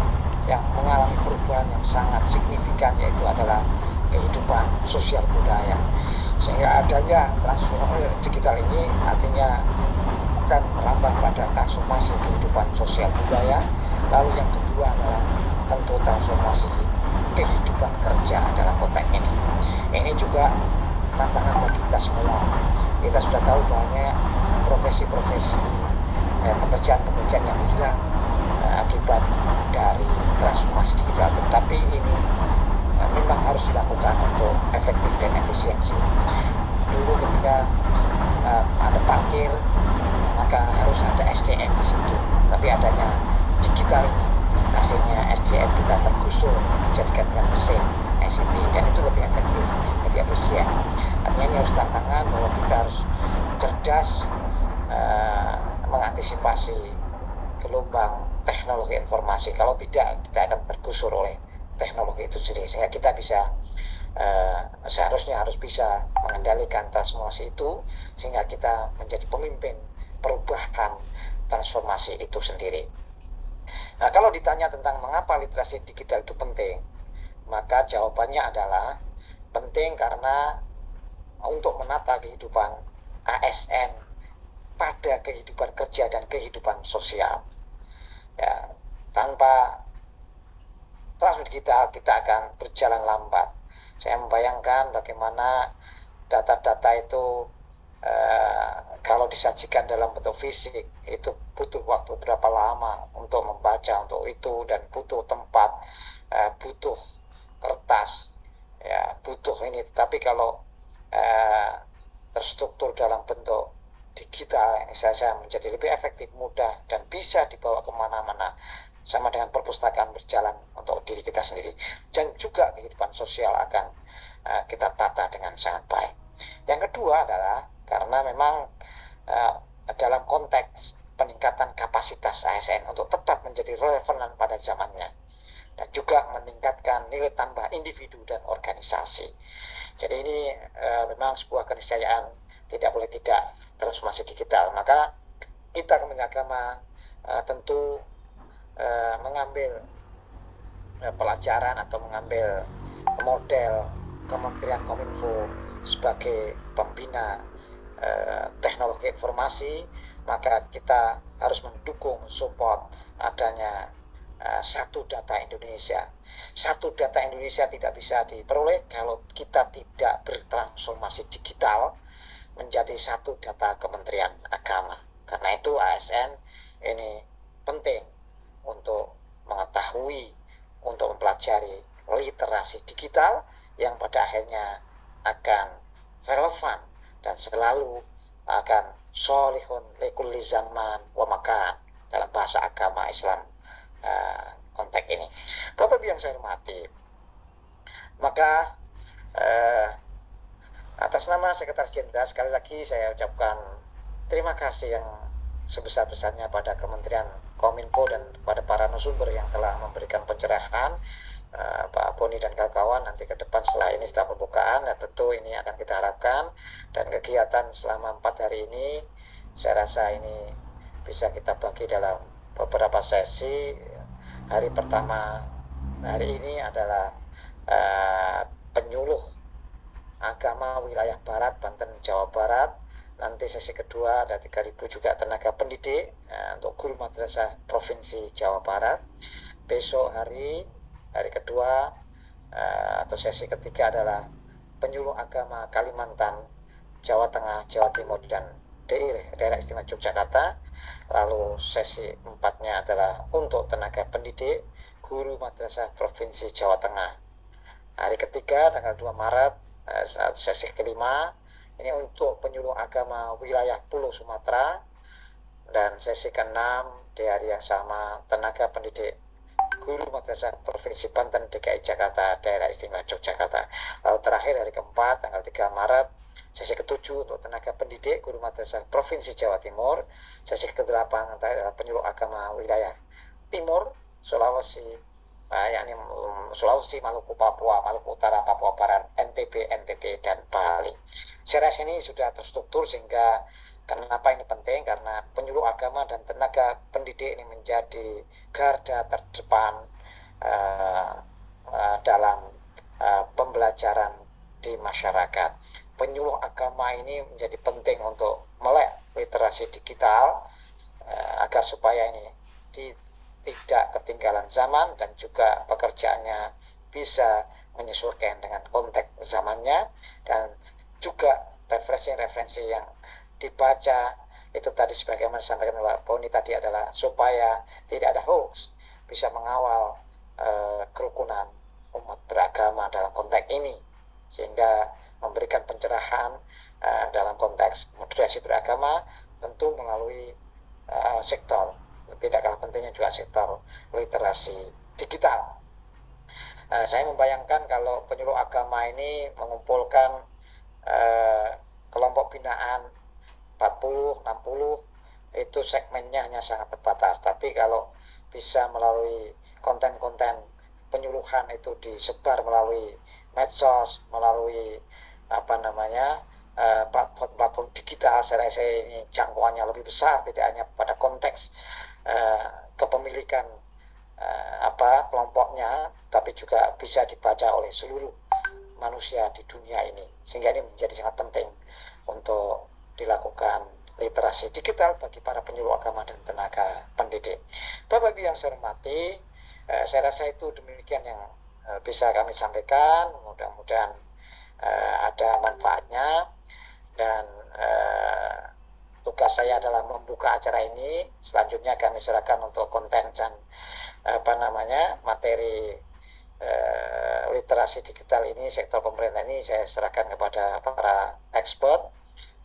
E: yang mengalami perubahan yang sangat signifikan, yaitu adalah kehidupan sosial budaya. Sehingga adanya transformasi digital ini artinya bukan merambah pada transformasi kehidupan sosial budaya. Lalu yang kedua adalah tentu transformasi kehidupan kerja dalam konteks ini. Ini juga tantangan bagi kita semua. Kita sudah tahu banyak profesi-profesi, pekerjaan-pekerjaan yang hilang akibat dari transformasi digital, tetapi ini memang harus dilakukan untuk efektif dan efisiensi. Dulu ketika ada parkir, maka harus ada SDM di situ, tapi adanya digital ini akhirnya SDM kita tergusur dijadikan dengan mesin ICT, dan itu lebih efektif, lebih efisien. Artinya ini harus tantangan bahwa kita harus cerdas mengantisipasi gelombang teknologi informasi. Kalau tidak, kita akan tergusur oleh teknologi itu sendiri. Sehingga kita bisa seharusnya harus bisa mengendalikan transformasi itu, sehingga kita menjadi pemimpin perubahan transformasi itu sendiri. Nah, kalau ditanya tentang mengapa literasi digital itu penting, maka jawabannya adalah penting karena untuk menata kehidupan ASN pada kehidupan kerja dan kehidupan sosial. Ya, tanpa transformasi digital kita akan berjalan lambat. Saya membayangkan bagaimana data-data itu kalau disajikan dalam bentuk fisik itu butuh waktu berapa lama untuk membaca untuk itu, dan butuh tempat, butuh kertas, ya butuh ini. Tapi kalau terstruktur dalam bentuk digital ini saya menjadi lebih efektif, mudah, dan bisa dibawa kemana-mana, sama dengan perpustakaan berjalan untuk diri kita sendiri, dan juga kehidupan sosial akan kita tata dengan sangat baik. Yang kedua adalah karena memang dalam konteks peningkatan kapasitas ASN untuk tetap menjadi relevan pada zamannya, dan juga meningkatkan nilai tambah individu dan organisasi. Jadi ini memang sebuah keniscayaan, tidak boleh tidak transformasi digital. Maka kita Kementerian Agama tentu mengambil pelajaran atau mengambil model Kementerian Kominfo sebagai pembina teknologi informasi. Maka kita harus mendukung support adanya satu data Indonesia. Satu data Indonesia tidak bisa diperoleh kalau kita tidak bertransformasi digital menjadi satu data Kementerian Agama. Karena itu ASN ini penting untuk mengetahui, untuk mempelajari literasi digital yang pada akhirnya akan relevan dan selalu akan solihun likulli zaman wa makan dalam bahasa agama Islam konteks ini. Bapak Ibu yang saya hormati, maka atas nama Sekretaris Jenderal sekali lagi saya ucapkan terima kasih yang sebesar-besarnya pada Kementerian Kominfo dan kepada para narasumber yang telah memberikan pencerahan, Pak Boni dan kawan-kawan. Nanti ke depan setelah ini, setelah pembukaan, ya tentu ini akan kita harapkan, dan kegiatan selama 4 hari ini saya rasa ini bisa kita bagi dalam beberapa sesi. Hari pertama hari ini adalah penyuluh agama wilayah Barat, Banten, Jawa Barat. Nanti sesi kedua ada 3.000 juga tenaga pendidik untuk guru madrasah Provinsi Jawa Barat. Besok hari kedua atau sesi ketiga adalah penyuluh agama Kalimantan, Jawa Tengah, Jawa Timur, dan daerah istimewa Yogyakarta. Lalu sesi 4-nya adalah untuk tenaga pendidik guru madrasah Provinsi Jawa Tengah. Hari ketiga tanggal 2 Maret sesi kelima ini untuk penyuluh agama wilayah Pulau Sumatera, dan sesi ke-6 di hari yang sama tenaga pendidik guru madrasah Provinsi Banten, DKI Jakarta, daerah istimewa Yogyakarta. Lalu terakhir hari keempat tanggal 3 Maret sesi ke-7 untuk tenaga pendidik guru madrasah Provinsi Jawa Timur. Sesi ke-8 adalah penyuluh agama wilayah Timur Sulawesi, yakni Sulawesi, Maluku, Papua, Maluku Utara, Papua Barat, NTB, NTT, dan Bali. Saya rasa ini sudah terstruktur, sehingga kenapa ini penting, karena penyuluh agama dan tenaga pendidik ini menjadi garda terdepan dalam pembelajaran di masyarakat. Penyuluh agama ini menjadi penting untuk melek literasi digital agar supaya ini tidak ketinggalan zaman, dan juga pekerjaannya bisa menyesuaikan dengan konteks zamannya, dan juga referensi-referensi yang dibaca itu tadi sebagaimana disampaikan oleh Boni tadi adalah supaya tidak ada hoax, bisa mengawal kerukunan umat beragama dalam konteks ini, sehingga memberikan pencerahan dalam konteks moderasi beragama, tentu melalui sektor, tidak kalah pentingnya juga sektor literasi digital. Saya membayangkan kalau penyuluh agama ini mengumpulkan kelompok binaan 40, 60, itu segmennya hanya sangat terbatas. Tapi kalau bisa melalui konten-konten penyuluhan itu disebar melalui medsos, melalui platform-platform digital. Saya rasa ini jangkauannya lebih besar, tidak hanya pada konteks kepemilikan kelompoknya, tapi juga bisa dibaca oleh seluruh manusia di dunia ini, sehingga ini menjadi sangat penting untuk dilakukan literasi digital bagi para penyuluh agama dan tenaga pendidik. Bapak Ibu yang saya hormati, saya rasa itu demikian yang bisa kami sampaikan. Mudah-mudahan ada manfaatnya, dan tugas saya adalah membuka acara ini. Selanjutnya kami serahkan untuk konten dan materi literasi digital ini, sektor pemerintah ini saya serahkan kepada para expert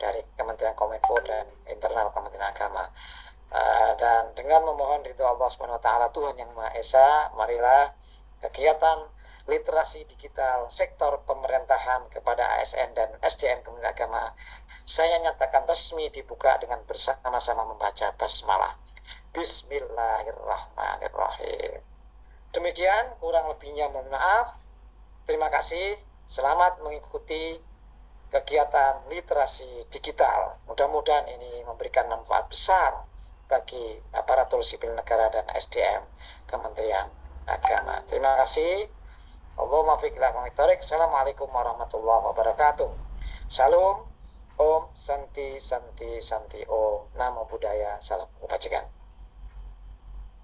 E: dari Kementerian Kominfo dan internal Kementerian Agama. Dan dengan memohon ridho Allah Subhanahu wa taala, Tuhan yang Maha Esa, marilah kegiatan literasi digital sektor pemerintahan kepada ASN dan SDM Kementerian Agama saya nyatakan resmi dibuka dengan bersama-sama membaca basmalah. Bismillahirrahmanirrahim. Demikian, kurang lebihnya mohon maaf. Terima kasih. Selamat mengikuti kegiatan literasi digital. Mudah-mudahan ini memberikan manfaat besar bagi aparatur sipil negara dan SDM Kementerian Agama. Terima kasih. Allahumma fiqh ila maqtarik. Assalamualaikum warahmatullahi wabarakatuh. Salam, Om Santi Santi Santi Om. Namo Buddhaya. Salam kebajikan.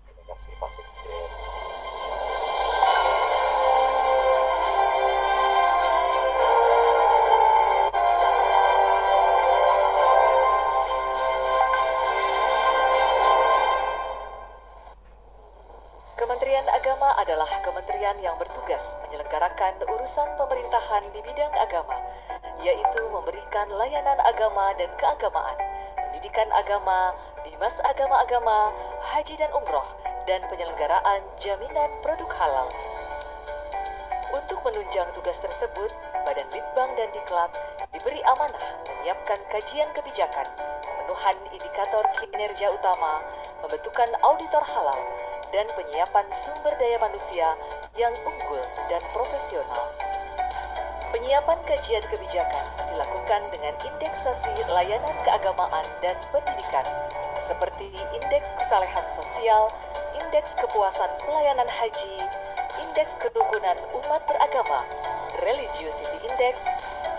E: Terima kasih Pak Fikir.
F: Kementerian Agama adalah kementerian yang bertugas menyelenggarakan urusan pemerintahan di bidang agama, yaitu memberikan layanan agama dan keagamaan, pendidikan agama, bimas agama-agama, haji dan umroh, dan penyelenggaraan jaminan produk halal. Untuk menunjang tugas tersebut, Badan Litbang dan Diklat diberi amanah menyiapkan kajian kebijakan, pemenuhan indikator kinerja utama, pembentukan auditor halal, dan penyiapan sumber daya manusia yang unggul dan profesional. Penyiapan kajian kebijakan dilakukan dengan indeksasi layanan keagamaan dan pendidikan, seperti indeks kesalehan sosial, indeks kepuasan pelayanan haji, indeks kerukunan umat beragama, religiosity index,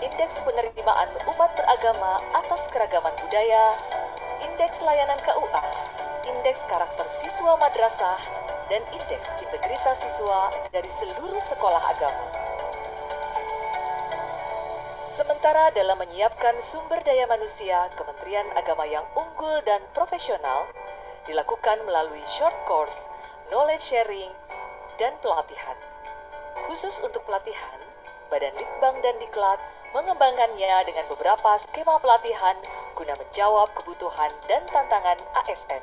F: indeks penerimaan umat beragama atas keragaman budaya, indeks layanan KUA, indeks karakter siswa madrasah, dan indeks integritas siswa dari seluruh sekolah agama. Sementara dalam menyiapkan sumber daya manusia, Kementerian Agama yang unggul dan profesional dilakukan melalui short course, knowledge sharing, dan pelatihan. Khusus untuk pelatihan, Badan Litbang dan Diklat mengembangkannya dengan beberapa skema pelatihan guna menjawab kebutuhan dan tantangan ASN,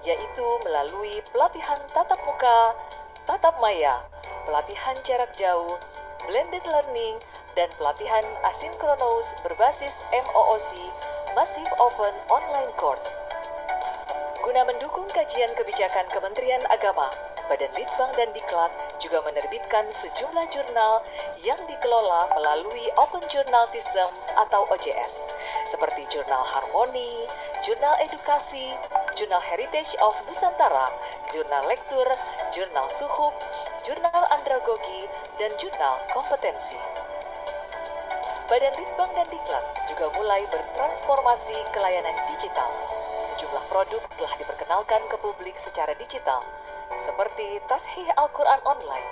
F: yaitu melalui pelatihan tatap muka, tatap maya, pelatihan jarak jauh, blended learning, dan pelatihan asinkronus berbasis MOOC, Massive Open Online Course. Guna mendukung kajian kebijakan Kementerian Agama, Badan Litbang dan Diklat juga menerbitkan sejumlah jurnal yang dikelola melalui Open Journal System atau OJS, seperti Jurnal Harmoni, Jurnal Edukasi, Jurnal Heritage of Nusantara, Jurnal Lektur, Jurnal Suhub, Jurnal Andragogi, dan Jurnal Kompetensi. Badan Litbang dan Diklat juga mulai bertransformasi ke layanan digital. Sejumlah produk telah diperkenalkan ke publik secara digital, seperti Tashih Al-Quran Online,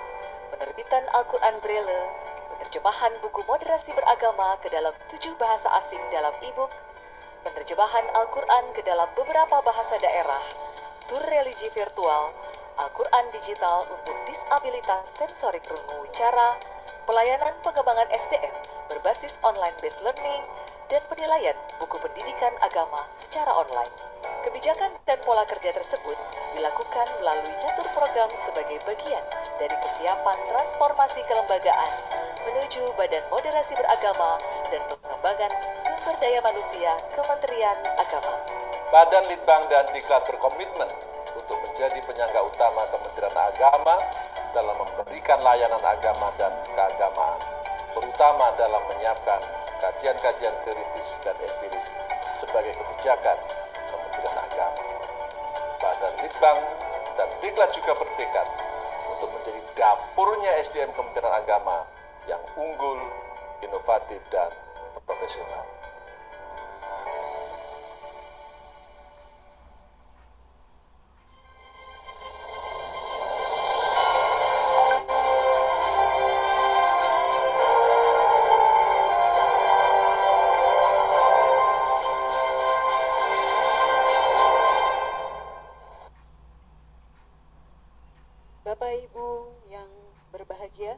F: penerbitan Al-Quran Braille, penerjemahan buku moderasi beragama ke dalam 7 bahasa asing dalam e-book, penerjemahan Al-Quran ke dalam beberapa bahasa daerah, tur religi virtual, Al-Quran digital untuk disabilitas sensorik rungu wicara, pelayanan pengembangan SDM berbasis online-based learning, dan penilaian buku pendidikan agama secara online. Kebijakan dan pola kerja tersebut dilakukan melalui catur program sebagai bagian dari kesiapan transformasi kelembagaan menuju Badan Moderasi Beragama dan Pengembangan Sumber Daya Manusia Kementerian Agama.
G: Badan Litbang dan Diklat berkomitmen untuk menjadi penyangga utama Kementerian Agama dalam memberikan layanan agama dan keagamaan terutama dalam menyiapkan kajian-kajian teoritis dan empiris sebagai kebijakan Kementerian Agama. Badan Litbang dan Diklat juga bertekad untuk menjadi dapurnya SDM Kementerian Agama yang unggul, inovatif, dan profesional.
A: Bapak Ibu yang berbahagia,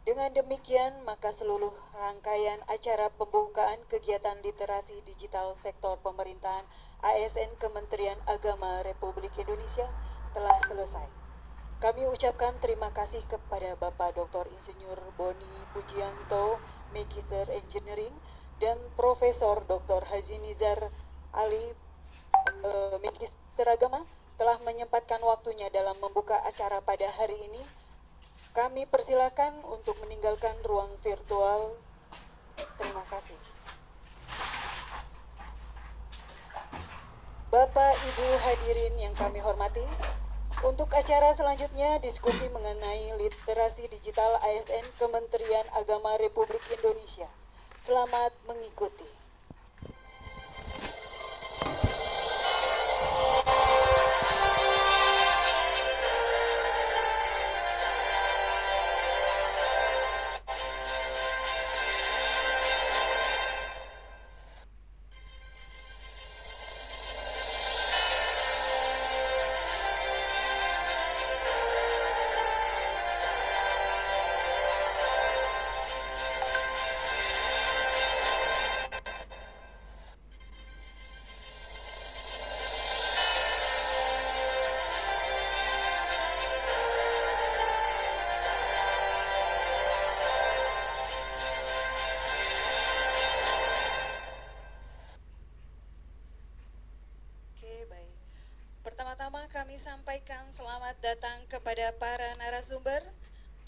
A: dengan demikian maka seluruh rangkaian acara pembukaan kegiatan literasi digital sektor pemerintahan ASN Kementerian Agama Republik Indonesia telah selesai. Kami ucapkan terima kasih kepada Bapak Dr. Insinyur Boni Pujianto, Magister Engineering, dan Profesor Dr. Haji Nizar Ali, Magister Agama, telah menyempatkan waktunya dalam membuka acara pada hari ini. Kami persilakan untuk meninggalkan ruang virtual. Terima kasih. Bapak Ibu hadirin yang kami hormati, untuk acara selanjutnya diskusi mengenai literasi digital ASN Kementerian Agama Republik Indonesia. Selamat mengikuti. Pertama-tama kami sampaikan selamat datang kepada para narasumber.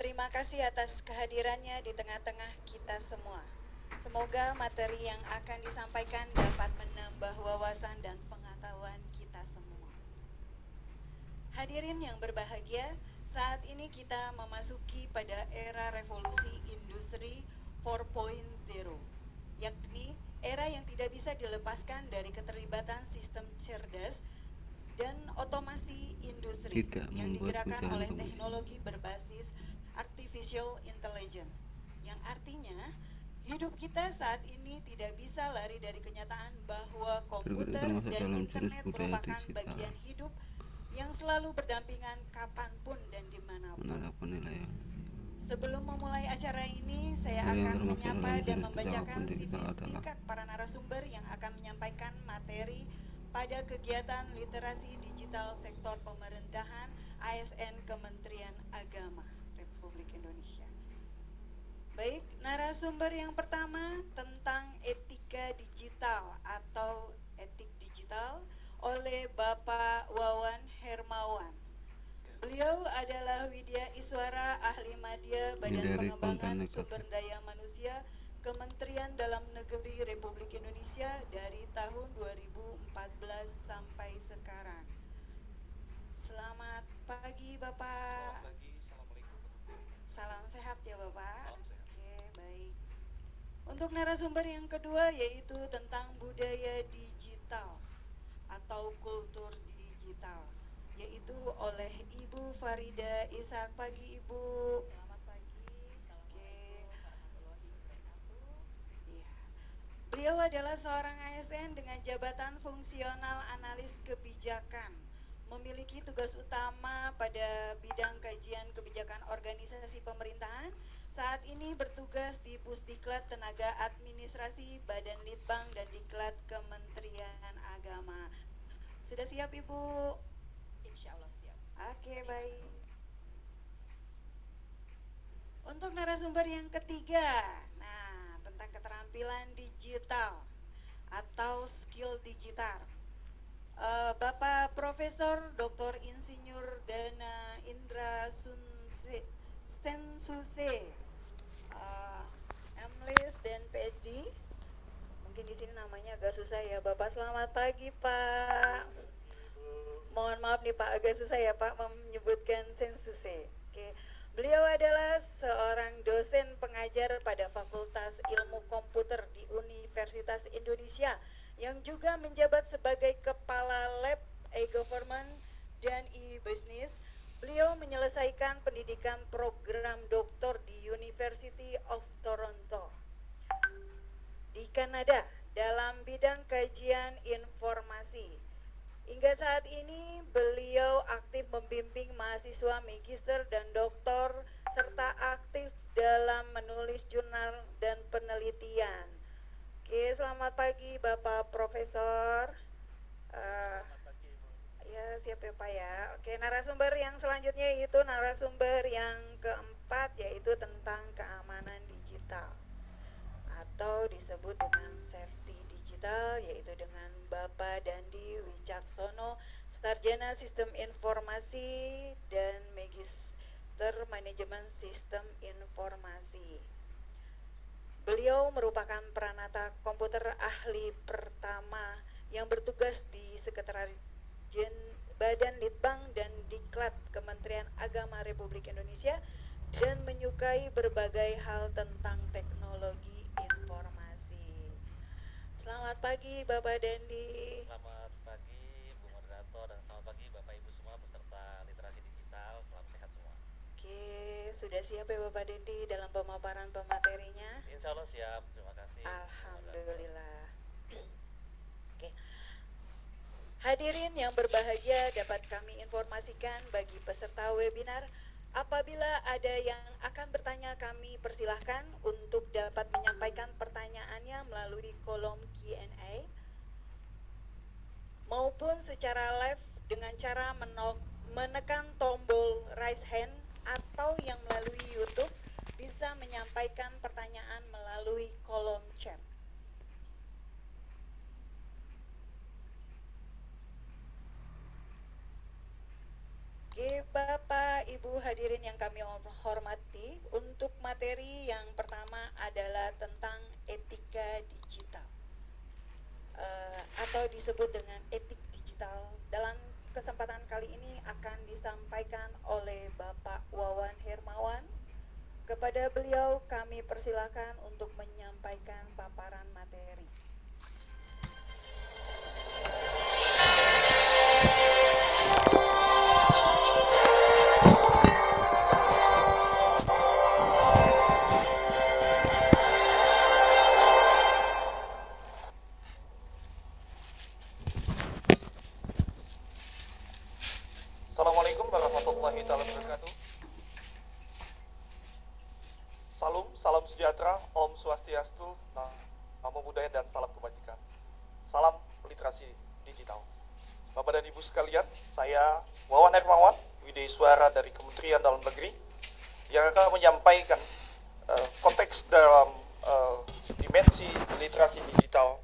A: Terima kasih atas kehadirannya di tengah-tengah kita semua. Semoga materi yang akan disampaikan dapat menambah wawasan dan pengetahuan kita semua. Hadirin yang berbahagia, saat ini kita memasuki pada era revolusi industri 4.0, yakni era yang tidak bisa dilepaskan dari keterlibatan sistem cerdas dan otomasi industri yang digerakkan oleh teknologi berbasis artificial intelligence, yang artinya hidup kita saat ini tidak bisa lari dari kenyataan bahwa komputer dan internet merupakan bagian hidup yang selalu berdampingan kapanpun dan dimanapun. Sebelum memulai acara ini, saya akan menyapa dan membacakan CV singkat para narasumber yang akan menyampaikan materi pada kegiatan literasi digital sektor pemerintahan ASN Kementerian Agama Republik Indonesia. Baik, narasumber yang pertama tentang etika digital atau etik digital oleh Bapak Wawan Hermawan. Beliau adalah Widya Iswara, ahli media Badan Pengembangan Sumber Daya Manusia Kementerian Dalam Negeri Republik Indonesia dari tahun 2014 sampai sekarang. Selamat pagi Bapak.
H: Selamat pagi, Assalamualaikum.
A: Salam sehat ya Bapak. Oke, baik. Untuk narasumber yang kedua yaitu tentang budaya digital atau kultur digital, yaitu oleh Ibu Farida Ishak. Pagi Ibu. Selamat pagi. Beliau adalah seorang ASN dengan jabatan fungsional analis kebijakan, memiliki tugas utama pada bidang kajian kebijakan organisasi pemerintahan. Saat ini bertugas di Pusdiklat Tenaga Administrasi, Badan Litbang, dan Diklat Kementerian Agama. Sudah siap Ibu? Insya Allah siap. Oke, baik. Untuk narasumber yang ketiga, tentang keterampilan digital atau skill digital, Bapak Profesor Dr. Insinyur Dana Indra Sensuse,
H: PhD. Mungkin di sini namanya agak susah ya, Bapak. Selamat pagi, Pak. Mohon maaf nih Pak, agak susah ya Pak menyebutkan sensuse. Oke. Beliau adalah seorang dosen pengajar pada Fakultas Ilmu Komputer di Universitas Indonesia yang juga menjabat sebagai Kepala Lab e-Government dan e-Business. Beliau menyelesaikan pendidikan program doktor di University of Toronto di Kanada dalam bidang kajian informasi. Hingga saat ini beliau aktif membimbing mahasiswa magister dan doktor serta aktif dalam menulis jurnal dan penelitian. Oke, selamat pagi Bapak Profesor. Ya, siap ya Pak ya. Oke, narasumber yang selanjutnya itu narasumber yang keempat, yaitu tentang keamanan digital atau disebut dengan safety digital, yaitu dengan Bapak Dandi Wicaksono, Sarjana Sistem Informasi dan Magister Manajemen Sistem Informasi. Beliau merupakan peranata komputer ahli pertama yang bertugas di Sekretariat Badan Litbang dan Diklat Kementerian Agama Republik Indonesia dan menyukai berbagai hal tentang teknologi informasi. Selamat pagi Bapak Dandi.
I: Selamat pagi Bu Moderator dan selamat pagi Bapak Ibu semua peserta literasi digital. Salam sehat semua.
H: Oke, sudah siap ya Bapak Dandi dalam pemaparan pematerinya?
I: Insya Allah siap, terima kasih.
H: Alhamdulillah. Oke. Hadirin yang berbahagia, dapat kami informasikan bagi peserta webinar, apabila ada yang akan bertanya kami persilahkan untuk dapat menyampaikan pertanyaannya melalui kolom Q&A maupun secara live dengan cara menekan tombol raise hand, atau yang melalui YouTube bisa menyampaikan pertanyaan melalui kolom chat. Oke, Bapak, Ibu hadirin yang kami hormati, untuk materi yang pertama adalah tentang etika digital atau disebut dengan etik digital. Dalam kesempatan kali ini akan disampaikan oleh Bapak Wawan Hermawan. Kepada beliau kami persilakan untuk menyampaikan paparan materi.
G: Assalamualaikum warahmatullahi wabarakatuh. Salam sejahtera, Om Swastiastu, Namo Buddhaya dan salam kebajikan. Salam literasi digital. Bapak dan Ibu sekalian, saya Wawan Hermawan, Widesuara dari Kementerian Dalam Negeri, yang akan menyampaikan konteks dalam dimensi literasi digital